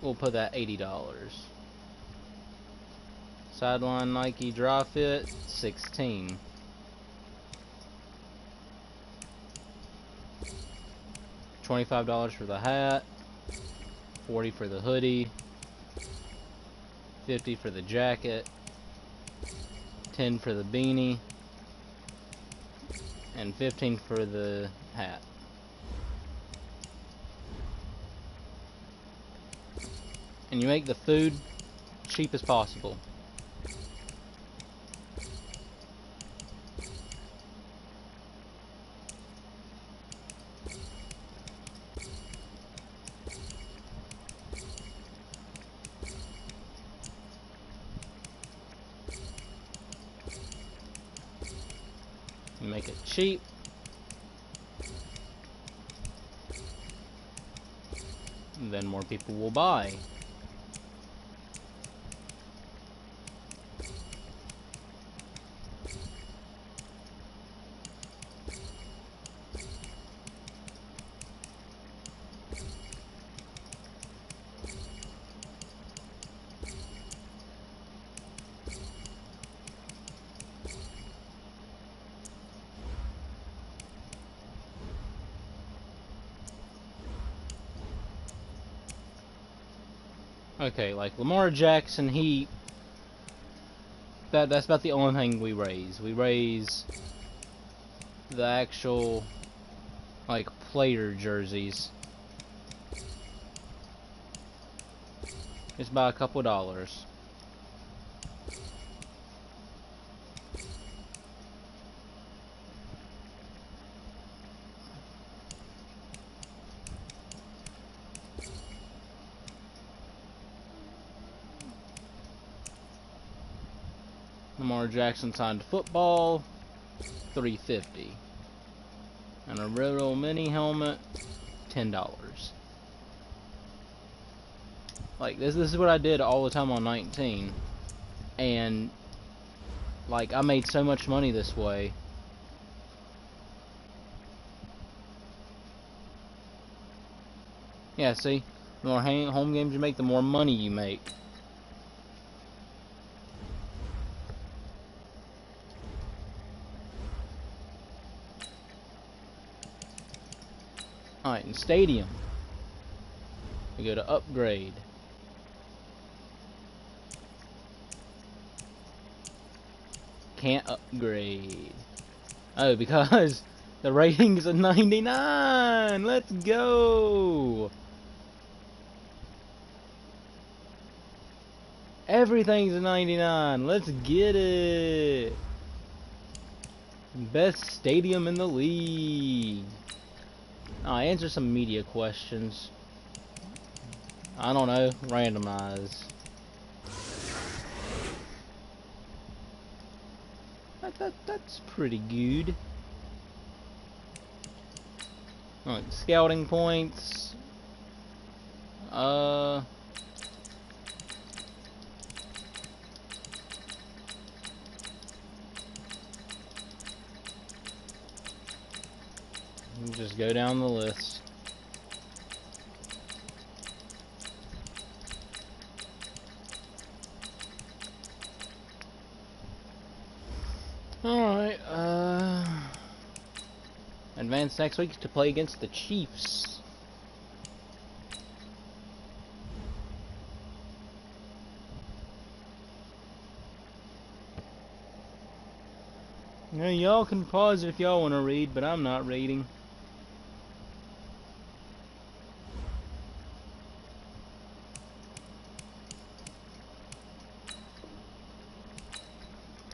we'll put that $80. Sideline Nike dry fit, $16. $25 for the hat, $40 for the hoodie, $50 for the jacket, $10 for the beanie, and $15 for the hat. And you make the food cheap as possible. You make it cheap. And then more people will buy. Okay, like Lamar Jackson, that's about the only thing we raise. We raise the actual like player jerseys. It's by a couple dollars. Lamar Jackson signed football, $3.50, and a real mini helmet, $10. Like this is what I did all the time on 19, and like I made so much money this way. Yeah, see, the more home games you make, the more money you make. Alright, in stadium, we go to upgrade. Can't upgrade. Oh, because the rating's a 99! Let's go! Everything's a 99! Let's get it! Best stadium in the league. Answer some media questions. I don't know. Randomize. That's pretty good. Alright, scouting points. Just go down the list. Alright, advance next week to play against the Chiefs. Now y'all can pause if y'all want to read, but I'm not reading.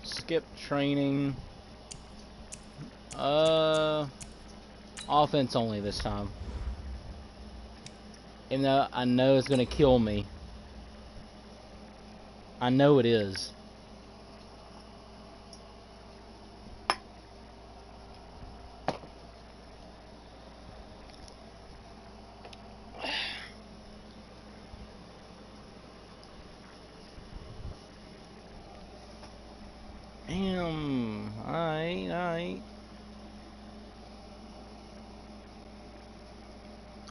Skip training. Offense only this time. Even though I know it's gonna kill me. I know it is. Alright.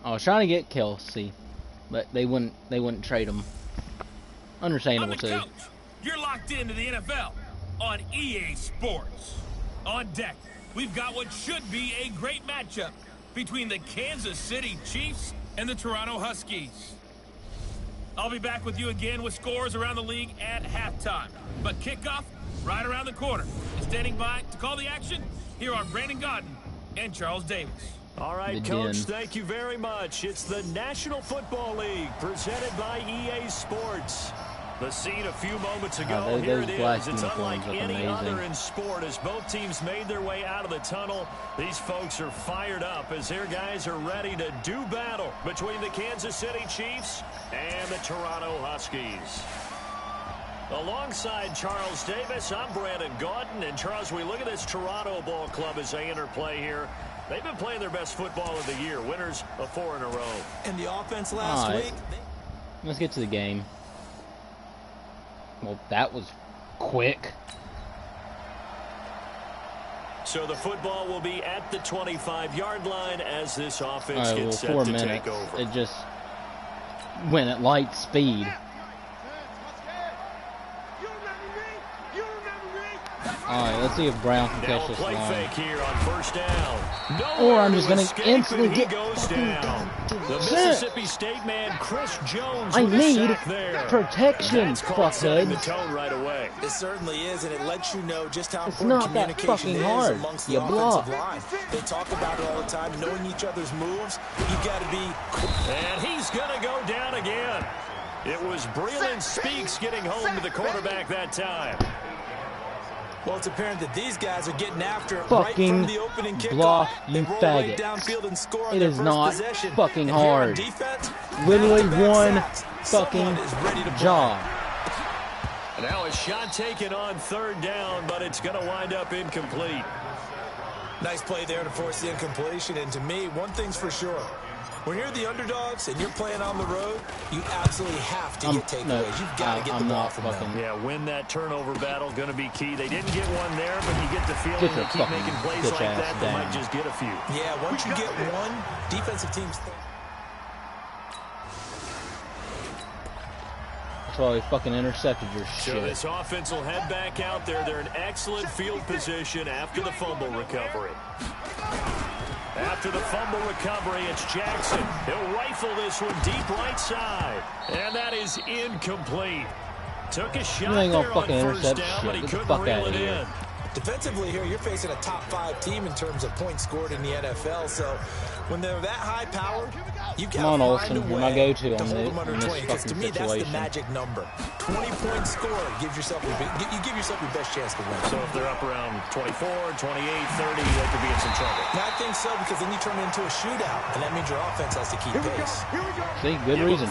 I was trying to get Kelsey, but they wouldn't trade him. Understandable too. Coach. You're locked into the NFL on EA Sports. On deck, we've got what should be a great matchup between the Kansas City Chiefs and the Toronto Huskies. I'll be back with you again with scores around the league at halftime. But kickoff right around the corner. And standing by to call the action, here are Brandon Godden and Charles Davis. All right, Coach, thank you very much. It's the National Football League presented by EA Sports. The scene a few moments ago, here it is. It's unlike any other in sport as both teams made their way out of the tunnel. These folks are fired up as their guys are ready to do battle between the Kansas City Chiefs and the Toronto Huskies. Alongside Charles Davis, I'm Brandon Godden. And Charles, we look at this Toronto ball club as they enter play here. They've been playing their best football of the year, winners of 4 in a row. And the offense last week. Let's get to the game. Well, that was quick. So the football will be at the 25-yard line as this offense gets set 4 to minutes. take over. It just went at light speed. Alright, let's see if Brown can catch this play line. fake here on first down. Or I'm just going to instantly get goes down. The sent. Mississippi State man, Chris Jones, I with a need sack there. protection, That's called setting the fuckheads. tone right away. It certainly is, and it lets you know just how It's important not that communication fucking is hard. amongst You the block. offensive line. They talk about it all the time, knowing each other's moves. You've got to be... And he's going to go down again. It was Breland Speaks getting home to the quarterback that time. Well, it's apparent that these guys are getting after it Fucking right from the opening kickoff. block, They you roll right faggot. downfield and score on It their is first not possession. fucking And here on hard. defense, Literally back-to-back one sacks. fucking Someone is ready to play. job. Now a shot taken on third down, but it's going to wind up incomplete. Nice play there to force the incompletion. And to me, one thing's for sure. When you're the underdogs and you're playing on the road, you absolutely have to get takeaways. You've got to get the ball from them. Yeah, win that turnover battle, going to be key. They didn't get one there, but you get the feeling they keep making plays like that, they might just get a few. Yeah, once you get one, defensive teams think. That's why we fucking intercepted your shit. So this offense will head back out there. They're in excellent field position after the fumble recovery. After the fumble recovery, it's Jackson. He'll rifle this one deep right side. And that is incomplete. Took a shot there on first down, but he couldn't reel it in. Defensively here, you're facing a top 5 team in terms of points scored in the NFL. So when they're that high powered, you've got to find a way to hold them under 20. Because to me, that's the magic number. 20 points scored gives yourself your best chance to win. So if they're up around 24, 28, 30, they could be in some trouble. I think so, because then you turn it into a shootout, and that means your offense has to keep pace. See, good reason.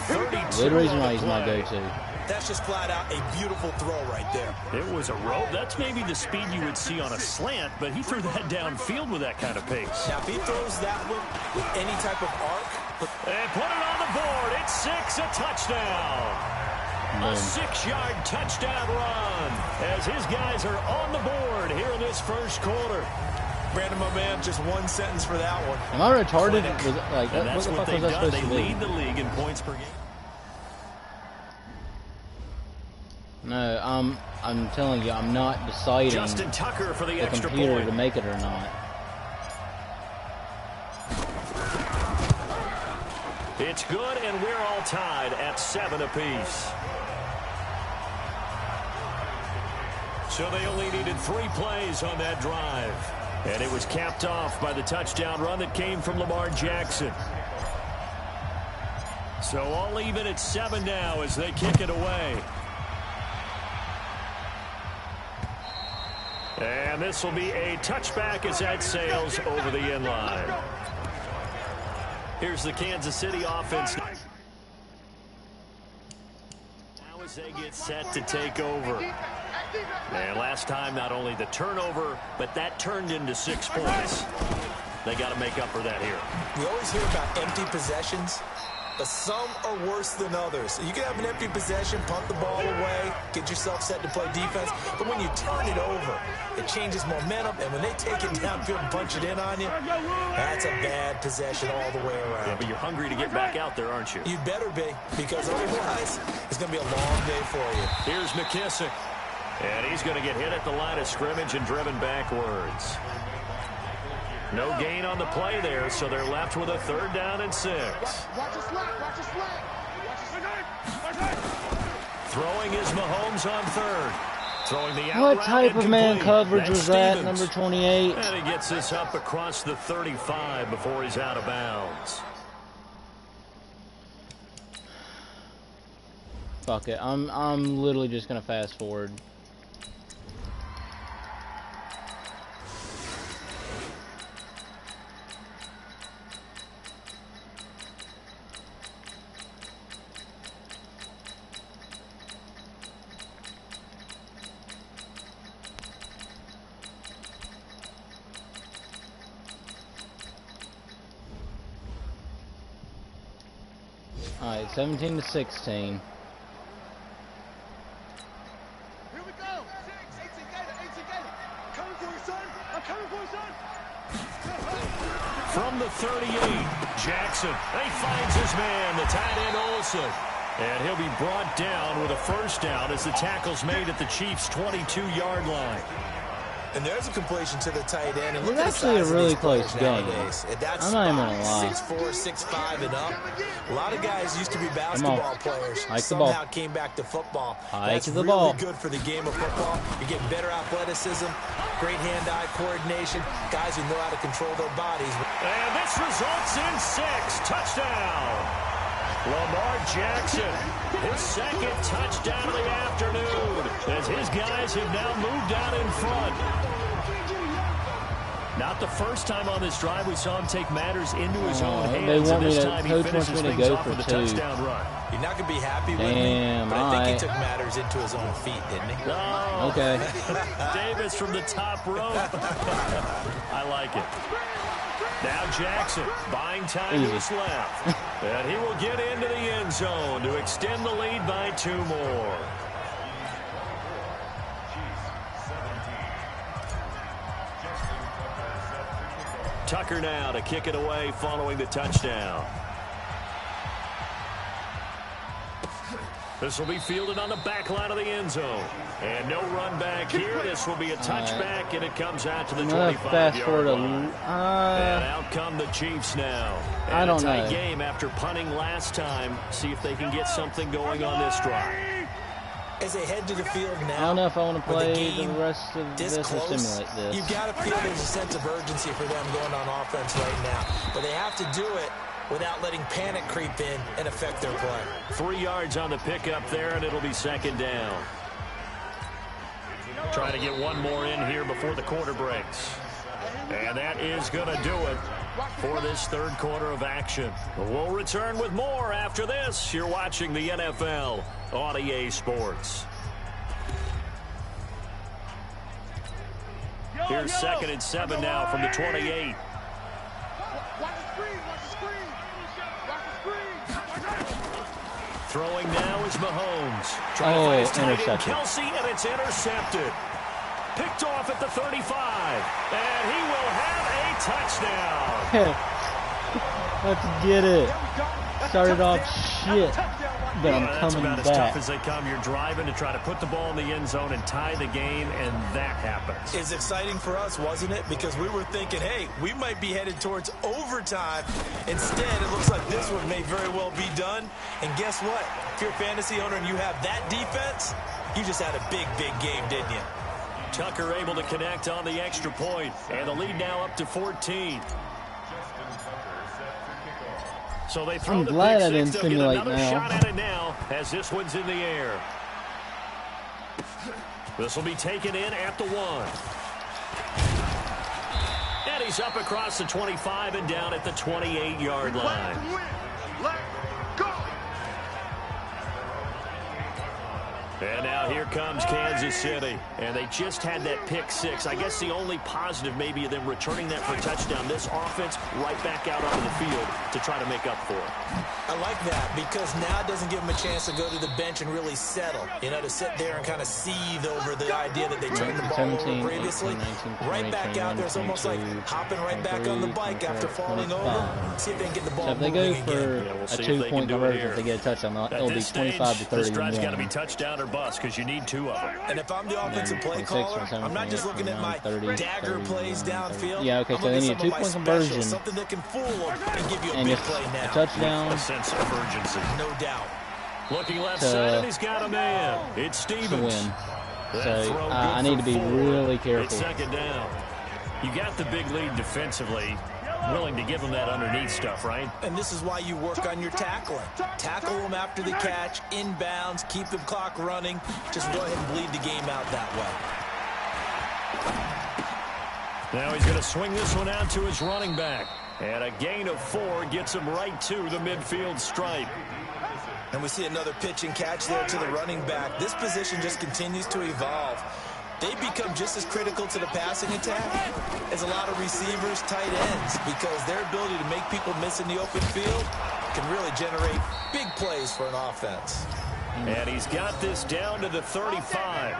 Good reason why he's my go-to. That's just flat out a beautiful throw right there. It was a rope. That's maybe the speed you would see on a slant, but he threw that downfield with that kind of pace. Now, if he throws that one with any type of arc. And put it on the board. It's 6, a touchdown. A 6-yard touchdown run as his guys are on the board here in this first quarter. Brandon, my man, just one sentence for that one. Am I retarded? Like, and that's what the fuck they've was that done. supposed They to be? lead the league in points per game. No, I'm telling you, I'm not deciding Justin Tucker for the extra computer point. to make it or not. It's good, and we're all tied at 7 apiece. So they only needed 3 plays on that drive. And it was capped off by the touchdown run that came from Lamar Jackson. So all even at 7 now as they kick it away. And this will be a touchback as that sails over the end line. Here's the Kansas City offense. Now as they get set to take over. And last time, not only the turnover, but that turned into 6 points. They got to make up for that here. We always hear about empty possessions, but some are worse than others. You can have an empty possession, punt the ball away, get yourself set to play defense, but when you turn it over, it changes momentum, and when they take it downfield and punch it in on you, that's a bad possession all the way around. Yeah, but you're hungry to get back out there, aren't you? You better be, because otherwise, it's going to be a long day for you. Here's McKissick. And he's going to get hit at the line of scrimmage and driven backwards. No gain on the play there, so they're left with a 3rd down and 6. Throwing is Mahomes on 3rd. Throwing the out What route type of man incomplete. coverage That's was that, Stevens. number 28? And he gets this up across the 35 before he's out of bounds. Fuck it. I'm literally just gonna fast forward. Alright, 17 to 16. Here we go. 18 Gator. Coming for you, son. I'm coming for you, son. From the 38, Jackson. He finds his man, the tight end Olsen. And he'll be brought down with a 1st down as the tackle's made at the Chiefs' 22-yard line. And there's a completion to the tight end. And It's actually a really close game. That's I'm not even gonna lie. 6'4", 6'5", and up. A lot of guys used to be basketball players. Hike the ball. Somehow came back to football. Hike That's the really ball. good for the game of football. You're getting better athleticism, great hand-eye coordination, guys who know how to control their bodies. And this results in 6. Touchdown. Lamar Jackson, his 2nd touchdown of the afternoon, as his guys have now moved out in front. Not the first time on this drive we saw him take matters into his own hands. They want and this me to, time he coach wants finishes me to things go off for with a 2. touchdown run. You're not going to be happy with me, Damn, but I think alright. he took matters into his own feet, didn't he? Oh, Okay. Davis from the top rope. I like it. Now Jackson buying time to his left. And he will get into the end zone to extend the lead by 2 more. Tucker now to kick it away following the touchdown. This will be fielded on the back line of the end zone. And no run back here. This will be a touchback, and it comes out to the 25-yard line. And out come the Chiefs now. And I don't a tight know. game after punting last time. See if they can get something going on this drive. As they head to the field now, I don't know if I want to with the play the game rest of this or close, simulate this. you've got to feel there's a sense of urgency for them going on offense right now. But they have to do it without letting panic creep in and affect their play. 3 yards on the pickup there, and it'll be 2nd down. Trying to get one more in here before the quarter breaks. And that is going to do it for this 3rd quarter of action. We'll return with more after this. You're watching the NFL on EA Sports. Here's 2nd and 7 now from the 28. Throwing now is Mahomes. Trying to find his tight end Kelsey, and it's intercepted. Picked off at the 35. And he will have a touchdown. Let's get it. Started off shit. but I'm That's coming about as back. tough as they come. You're driving to try to put the ball in the end zone and tie the game, and that happens. It's exciting for us, wasn't it? Because we were thinking, hey, we might be headed towards overtime. Instead, it looks like this one may very well be done. And guess what? If you're a fantasy owner and you have that defense, you just had a big, big game, didn't you? Tucker able to connect on the extra point, and the lead now up to 14. So they throw I'm the glad pick I didn't six. They'll get simulate another now. shot at it now as this one's in the air. This will be taken in at the 1. And he's up across the 25 and down at the 28-yard line. Let go. And now here comes Kansas City. And they just had that pick 6. I guess the only positive maybe of them returning that for a touchdown. This offense right back out onto the field to try to make up for it. I like that because now it doesn't give them a chance to go to the bench and really settle. You know, to sit there and kind of seethe over the idea that they turned the ball over previously. 18, 19, Right back out there. It's almost like hopping right back on the bike after falling over. See if they can get the ball So if they moving go for again. we'll a see if they can 2-point do it conversion, here. if they get a touchdown, At it'll be this stage, 25 to this drive's got to be 31. touchdown or bust because you need 2 of them. And if I'm the offensive play 26, caller, 27, I'm not just looking at my 30, dagger plays 31, downfield. Yeah, okay, I'm so they looking need at a some of 2-point my specials, conversion. something that can fool them and give you a And big just play a now. touchdown A sense of urgency. No doubt. Looking left To- side, and he's got a man. It's to Stevens. win. That So throw I good need for to be 4. really It's careful. second down. You got the big lead defensively. Willing to give them that underneath stuff, right? And this is why you work on your tackling. Tackle them after the catch, inbounds, keep the clock running. Just go ahead and bleed the game out that way. Now he's going to swing this one out to his running back. And a gain of 4 gets him right to the midfield stripe. And we see another pitch and catch there to the running back. This position just continues to evolve. They become just as critical to the passing attack as a lot of receivers, tight ends, because their ability to make people miss in the open field can really generate big plays for an offense. And he's got this down to the 35.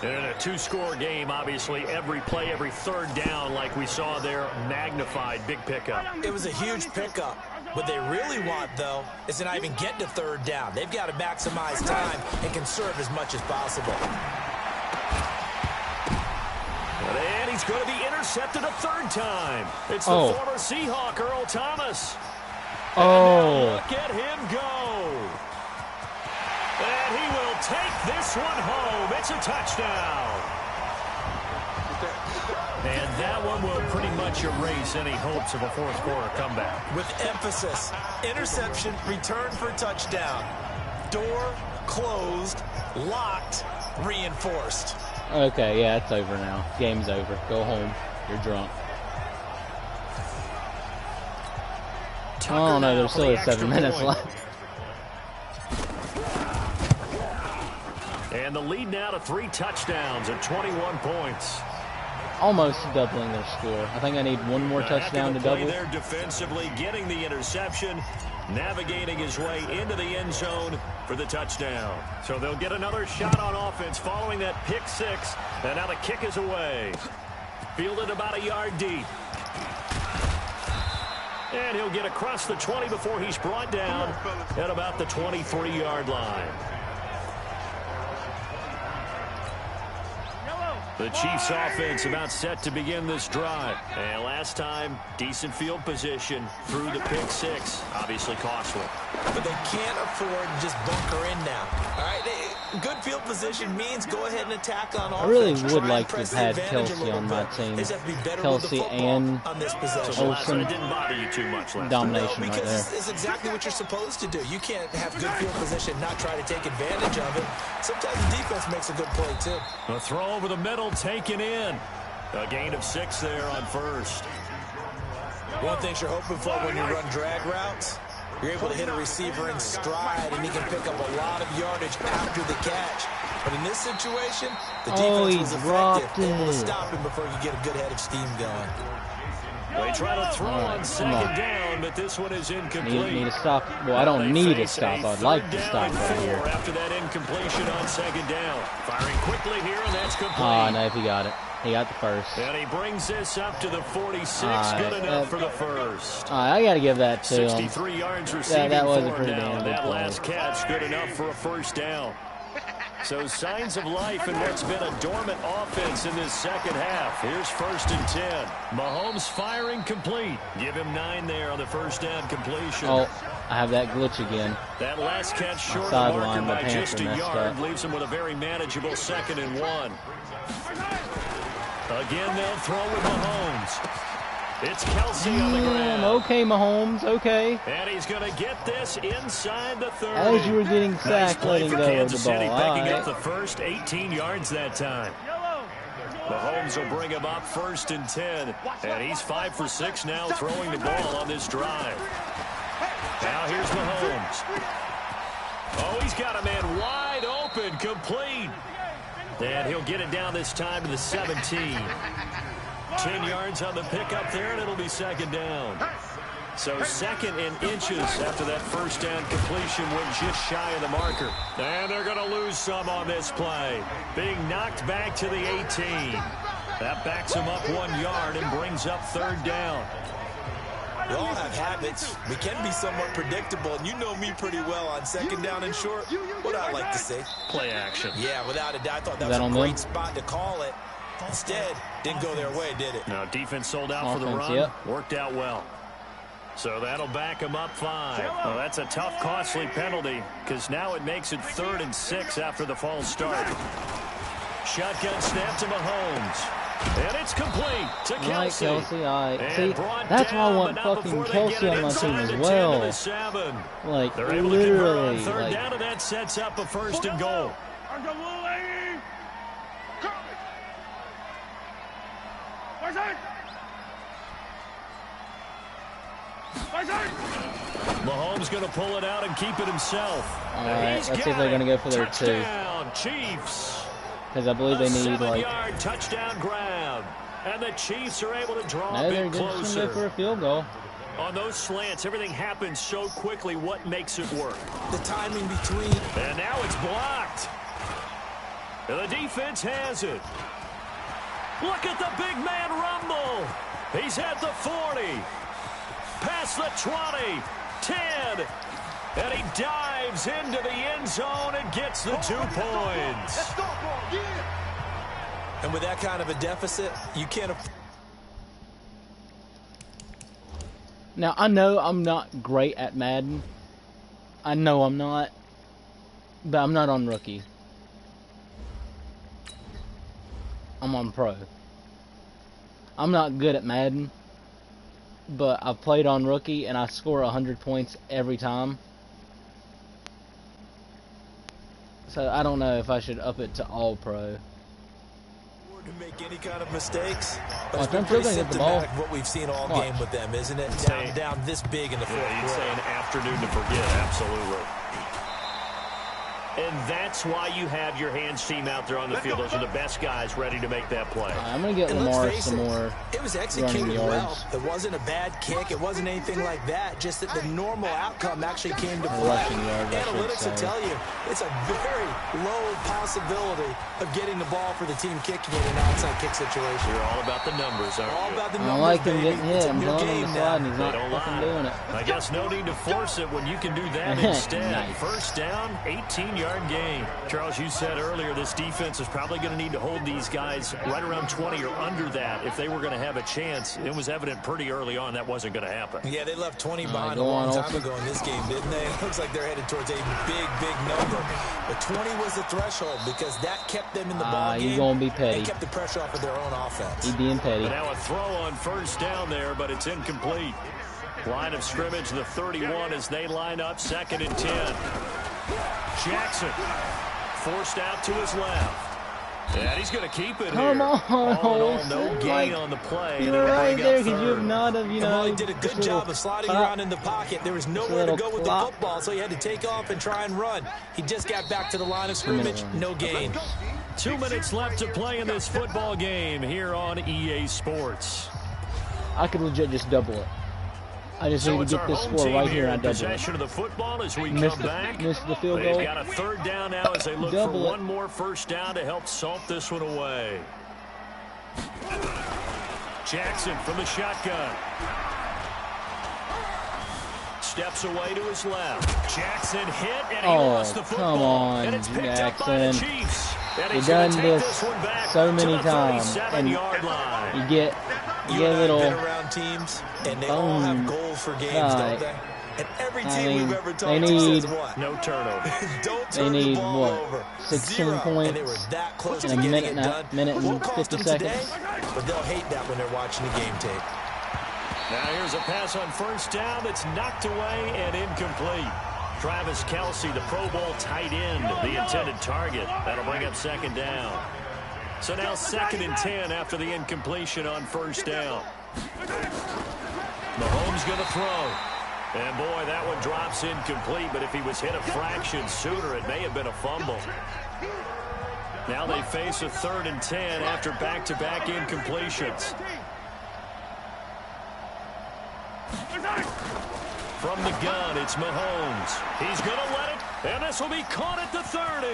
And in a 2-score game, obviously, every play, every third down, like we saw there, magnified, big pickup. It was a huge pickup. What they really want, though, is to not even get to third down. They've got to maximize time and conserve as much as possible. And he's going to be intercepted a 3rd time. It's the former Seahawk, Earl Thomas. Oh. Look at him go. And he will take this one home. It's a touchdown. And that one will pretty much erase any hopes of a 4th-quarter comeback. With emphasis, interception, return for touchdown. Door closed, locked, reinforced. Okay, yeah, it's over now. Game's over. Go home. You're drunk. Oh no, there's still 7 minutes left. And the lead now to 3 touchdowns at 21 points. Almost doubling their score. I think I need one more touchdown to double. There defensively, getting the interception, navigating his way into the end zone for the touchdown. So they'll get another shot on offense following that pick 6. And now the kick is away. Fielded about a yard deep. And he'll get across the 20 before he's brought down at about the 23-yard line. The Chiefs offense about set to begin this drive. And last time, decent field position through the pick 6. Obviously costly. But they can't afford to just bunker in now. All right, good field position means go ahead and attack on offense. I really would Try like and to press have the had advantage a Kelsey little on my bit. team. They just have to be better Kelsey with the football and on this possession. So last Olsen. one didn't bother you too much last time. Domination No, right because there. it's exactly what you're supposed to do. You can't have good field position, not try to take advantage of it. Sometimes the defense makes a good play, too. A throw over the middle taken in. A gain of 6 there on 1st. One thing you're hoping for when you run drag routes, you're able to hit a receiver in stride, and he can pick up a lot of yardage after the catch. But in this situation, the defense was effective, able to stop him before you get a good head of steam going. They try to throw on 2nd down, but this one is incomplete. Need to stop. Well, I don't need to stop. I'd like to stop right here. After that incompletion on 2nd down. Firing quickly here, and that's complete. Ah, no, if he got it. He got the first. And he brings this up to the 46. Right, Good enough for the first. All right, I got to give that to him. 63 yards receiving that was a for pretty him now. damn And good that play. last catch, good enough for a first down. So signs of life in what's been a dormant offense in this second half. Here's 1st and 10. Mahomes firing complete. Give him 9 there on the first down completion. Oh, I have that glitch again. That last catch short of the Sideline, marker the by just a Panther messed yard up. leaves him with a very manageable 2nd and 1. Again, they'll throw with Mahomes. It's Kelsey on the ground. Okay, Mahomes, okay. And he's going to get this inside the 30. As you were getting sacked, play letting for go of the Kansas City, ball. picking All up right. the first 18 yards that time. Mahomes will bring him up 1st and 10. And he's 5 for 6 now throwing the ball on this drive. Now here's Mahomes. Oh, he's got a man wide open, complete. And he'll get it down this time to the 17. 10 yards on the pickup there, and it'll be 2nd down. So 2nd and inches after that first down completion went just shy of the marker. And they're going to lose some on this play. Being knocked back to the 18. That backs him up 1 yard and brings up 3rd down. We all have habits. We can be somewhat predictable, and you know me pretty well on 2nd down and short. What I like to say? Play action. Yeah, without a doubt. I thought that Is was that a on great them? spot to call it. Instead, didn't go their way, did it? Now defense sold out for the Offense, run. yep. Worked out well. So that'll back him up 5. Well, that's a tough, costly penalty because now it makes it 3rd and 6 after the false start. Shotgun snap to Mahomes. And it's complete to All right, Kelsey. Kelsey, all right. And See, brought that's why I down, want but not fucking before they get Kelsey it on my team inside as the 10 to well. the 7. Like, They're able to convert on literally. 3rd Like, down, and that sets up a 1st and goal. Mahomes going to pull it out and keep it himself. all right, He's let's see if got they're it. going to go for their 2. Touchdown, Chiefs. Because I believe they need, like, 7-yard touchdown grab. And the Chiefs are able to draw no, a they're bit just going to go for closer. a field goal. On those slants, everything happens so quickly. What makes it work? The timing between. And now it's blocked. And the defense has it. Look at the big man rumble. He's at the 40. Past the 20. 10. And he dives into the end zone and gets the 2 points. And with that kind of a deficit, you can't. Now, I know I'm not great at Madden. I know I'm not. But I'm not on rookie. I'm on pro. I'm not good at Madden. But I've played on rookie and I score 100 points every time. So I don't know if I should up it to all pro. To make any kind of mistakes, but Watch, it's been I'm still pretty gonna get the ball. symptomatic of what we've seen all Watch. game with them, isn't it? Say- Down this big in the fourth Yeah, you'd say quarter. an afternoon to forget, absolutely. And that's why you have your hands team out there on the field. Those are the best guys ready to make that play. I'm going to get And let's Lamar face some it, more it was running executed well. yards. It wasn't a bad kick. It wasn't anything like that. Just that the normal outcome actually came to Or play. rushing yards, I should Analytics will say. tell you it's a very low possibility of getting the ball for the team kicking in an outside kick situation. You're all about the numbers, aren't All you? about the I numbers, don't like him baby. getting It's hit. a I'm new telling him game to now. slide and he's They not don't fucking lie. doing it. I guess no need to force it when you can do that instead. Nice. First down, 18-yard gain. Charles, you said earlier this defense is probably going to need to hold these guys right around 20 or under that if they were going to have a chance. It was evident pretty early on that wasn't going to happen. Yeah, they left 20 behind a go on, long time Olsen. ago in this game, didn't they? It looks like they're headed towards a big, big number. But 20 was the threshold because that kept them in the ball you game. gonna be petty. They kept the pressure off of their own offense. He being petty. But now a throw on first down there, but it's incomplete. Line of scrimmage, the 31 as they line up, 2nd and 10. Jackson forced out to his left. And he's going to keep it Come here. on, All in all, Olsen. no gain Like, on the play. You and were it'll right bring there up because you have third. not have, you And know. while he did a this good little job of sliding flop. around in the pocket, there was nowhere to little go with flop. the football, so he had to take off and try and run. He just got back to the line of scrimmage, no gain. 2 minutes left to play in this football game here on EA Sports. I could legit just double it. I just need it's to get our this home score team right here and I in double possession it. of the football as we Missed come back. the field They've goal. got a 3rd down now as they look Double for it. one more first down to help salt this one away. Jackson from the shotgun. Steps away to his left. Jackson hit, and he lost the football. Come on, and it's picked up by the Jackson. Chiefs. And We've he's going done to take this this one back so to many the times, and 37-yard line. you get You a and I little have been around teams, and they all have goals for games, don't they? And every team we've ever talked to says what? No turnover. Don't They turn need the ball what? over. 16 Zero. points And they were that close in to a getting minute it and done. minute and What cost 50 them seconds. today? But they'll hate that when they're watching the game tape. Now here's a pass on first down that's knocked away and incomplete. Travis Kelce, the Pro Bowl tight end, the intended target. That'll bring up second down. So now 2nd and 10 after the incompletion on first down. Mahomes going to throw. And boy, that one drops incomplete, but if he was hit a fraction sooner, it may have been a fumble. Now they face a 3rd and 10 after back-to-back incompletions. From the gun, it's Mahomes. He's going to let it, and this will be caught at the 30.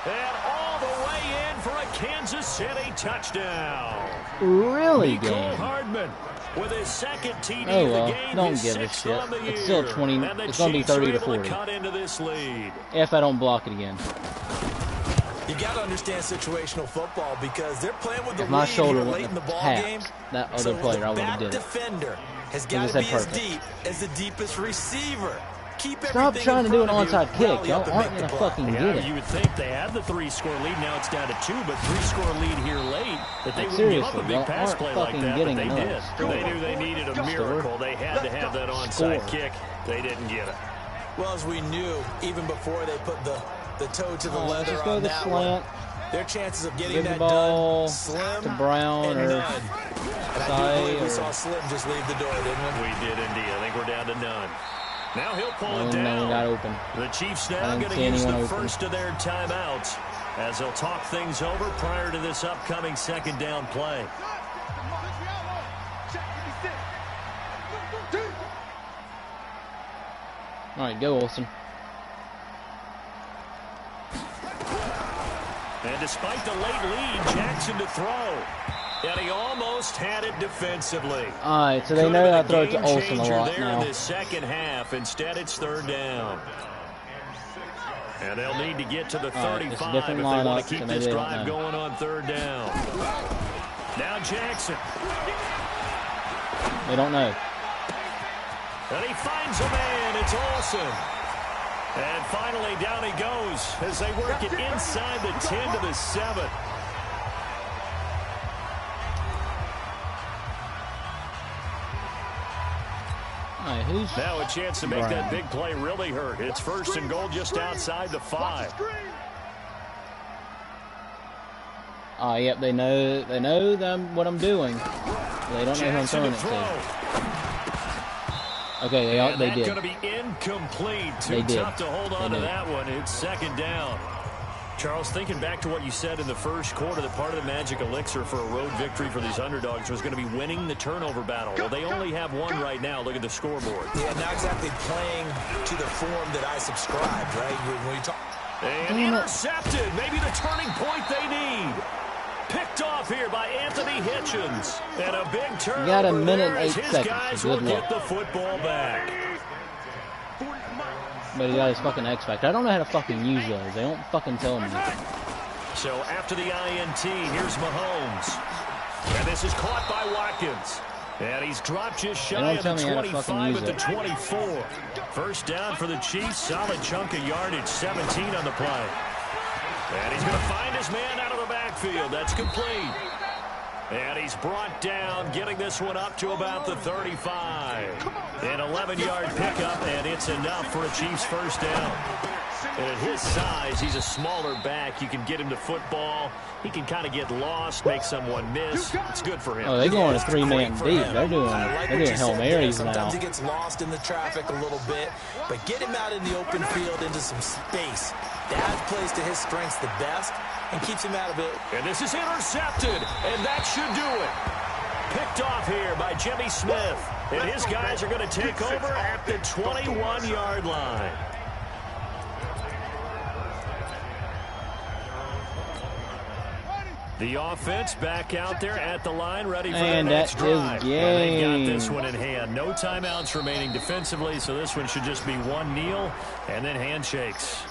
And all the way in for a Kansas City touchdown. Really Nicole good. Hardman with his 2nd TD Oh, of well, the game. don't his give a 6th shit. on the It's still year. 20. And the It's going to be Chiefs are 30 to able 40. cut into this lead. If I don't block it again. You got to understand situational football because they're playing with the If my lead shoulder here late wouldn't in the have ball tapped game. that other So player, I the would have back did it. defender has He got just to be said as perfect. deep as the deepest receiver. Keep Stop everything trying in to do an front of you, onside kick. rally Y'all up and aren't make going to the play. fucking Yeah, get it. you would think they had the 3-score lead. Now it's down to 2, but 3-score lead here late. That they Like, wouldn't give up seriously, a big y'all pass aren't play like fucking that, but getting they another did. score. They knew they needed a miracle. They had to have that onside kick. They didn't get it. Well, as we knew, even before they put the toe to the leather Just go on the that slant. one, their chances of getting Give the that ball done slim to Brown and or none. And I do Sai believe we or- saw Slim just leave the door, didn't we? We did indeed. I think we're down to none. Now he'll pull No it one down. got open. The Chiefs I now didn't going to see use the anyone open. first of their timeouts as they'll talk things over prior to this upcoming 2nd down play. All right, go, Olsen. And despite the late lead, Jackson to throw. And he almost had it defensively. All right, so they Could know I have throw been it a to Olsen a game-changer lot there in now. the 2nd half. Instead, it's 3rd down. And they'll need to get to the All right, it's a 35 if different they want lineup, to keep so this maybe they don't drive know. going on 3rd down. Now Jackson. They don't know. And he finds a man. It's Olsen. And finally, down he goes as they work it inside the 10 to the 7. All right, who's Now a chance to make Brown? that big play really hurt. It's 1st and goal just outside the 5. Yep, they know that what I'm doing. They don't know who I'm Jackson throwing to it throw. to. Okay, they And that's did. going to be incomplete. Too They did. tough to hold on They to did. that one. It's 2nd down. Charles, thinking back to what you said in the first quarter, that part of the magic elixir for a road victory for these underdogs was going to be winning the turnover battle. Well, they only have one right now. Look at the scoreboard. Yeah, not exactly playing to the form that I subscribed, right? When you talk. And intercepted. Maybe the turning point they need. Picked off here by Anthony Hitchens. And a big turnover got a minute there and as 8 his seconds. guys Good will luck. get the football back. But he got his fucking X Factor. I don't know how to fucking use those. They don't fucking tell me. So after the INT, here's Mahomes. And this is caught by Watkins. And he's dropped just shy don't of tell the me how to fucking 25 use at the it. 24. First down for the Chiefs. Solid chunk of yardage. 17 on the play. And he's going to find his man out of the backfield. That's complete. And he's brought down, getting this one up to about the 35. An 11-yard pickup, and it's enough for a Chiefs first down. And at his size, he's a smaller back. You can get him to football. He can kind of get lost, make someone miss. It's good for him. Oh, they're going to 3-man Great for deep. him. They're doing I like they're what doing you Hail said there. Marys Sometimes now. he gets lost in the traffic a little bit, but get him out in the open field into some space. That plays to his strengths the best and keeps him out of it. And this is intercepted, and that should do it. Picked off here by Jimmy Smith. And his guys are going to take over at the 21-yard line. The offense back out there at the line, ready for And their next that is drive. And they got game. this one in hand. No timeouts remaining defensively, so this one should just be one kneel and then handshakes.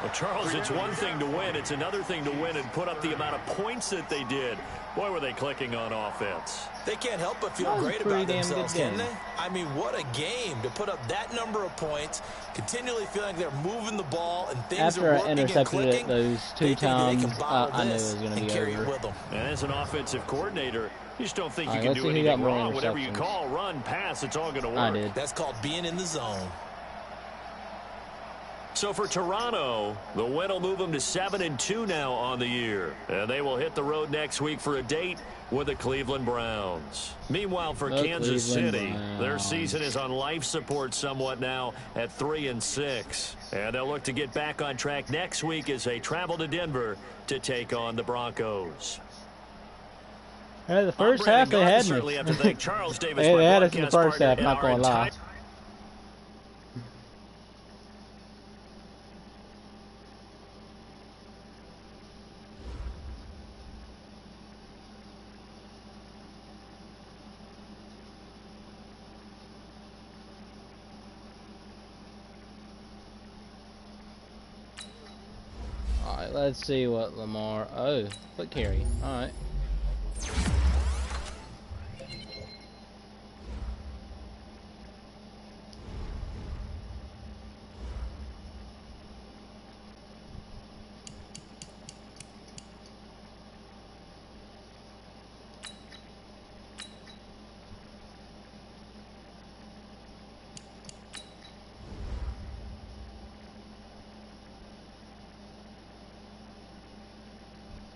Well, Charles, it's one thing to win. It's another thing to win and put up the amount of points that they did. Boy, were they clicking on offense. They can't help but feel great about themselves, can they? I mean, what a game to put up that number of points, continually feeling like they're moving the ball and things After are I working and intercepted clicking. it those two times, I knew it was going to be carry over. it with them. And as an offensive coordinator, you just don't think you can let's do see who anything got more wrong. Whatever you interceptions. call, run, pass, it's all going to work. I did. That's called being in the zone. So for Toronto, the win will move them to 7-2 now on the year. And they will hit the road next week for a date with the Cleveland Browns. Meanwhile, for Kansas City, their season is on life support somewhat now at 3-6. And they'll look to get back on track next week as they travel to Denver to take on the Broncos. The first half they had me. Certainly have to thank Charles Davis, They my had us in the broadcast first half, partner, not going to lie. Alright, let's see what Lamar... Oh, quick carry. Alright.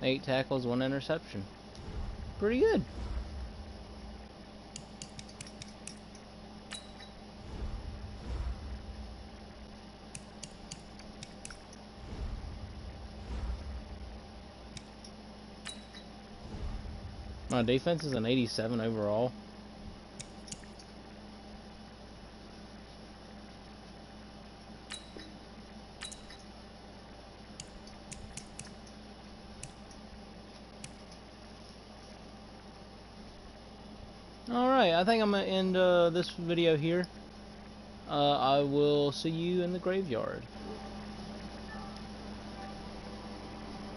Eight tackles, 1 interception. Pretty good. My defense is an 87 overall. Alright, I think I'm going to end this video here. I will see you in the graveyard.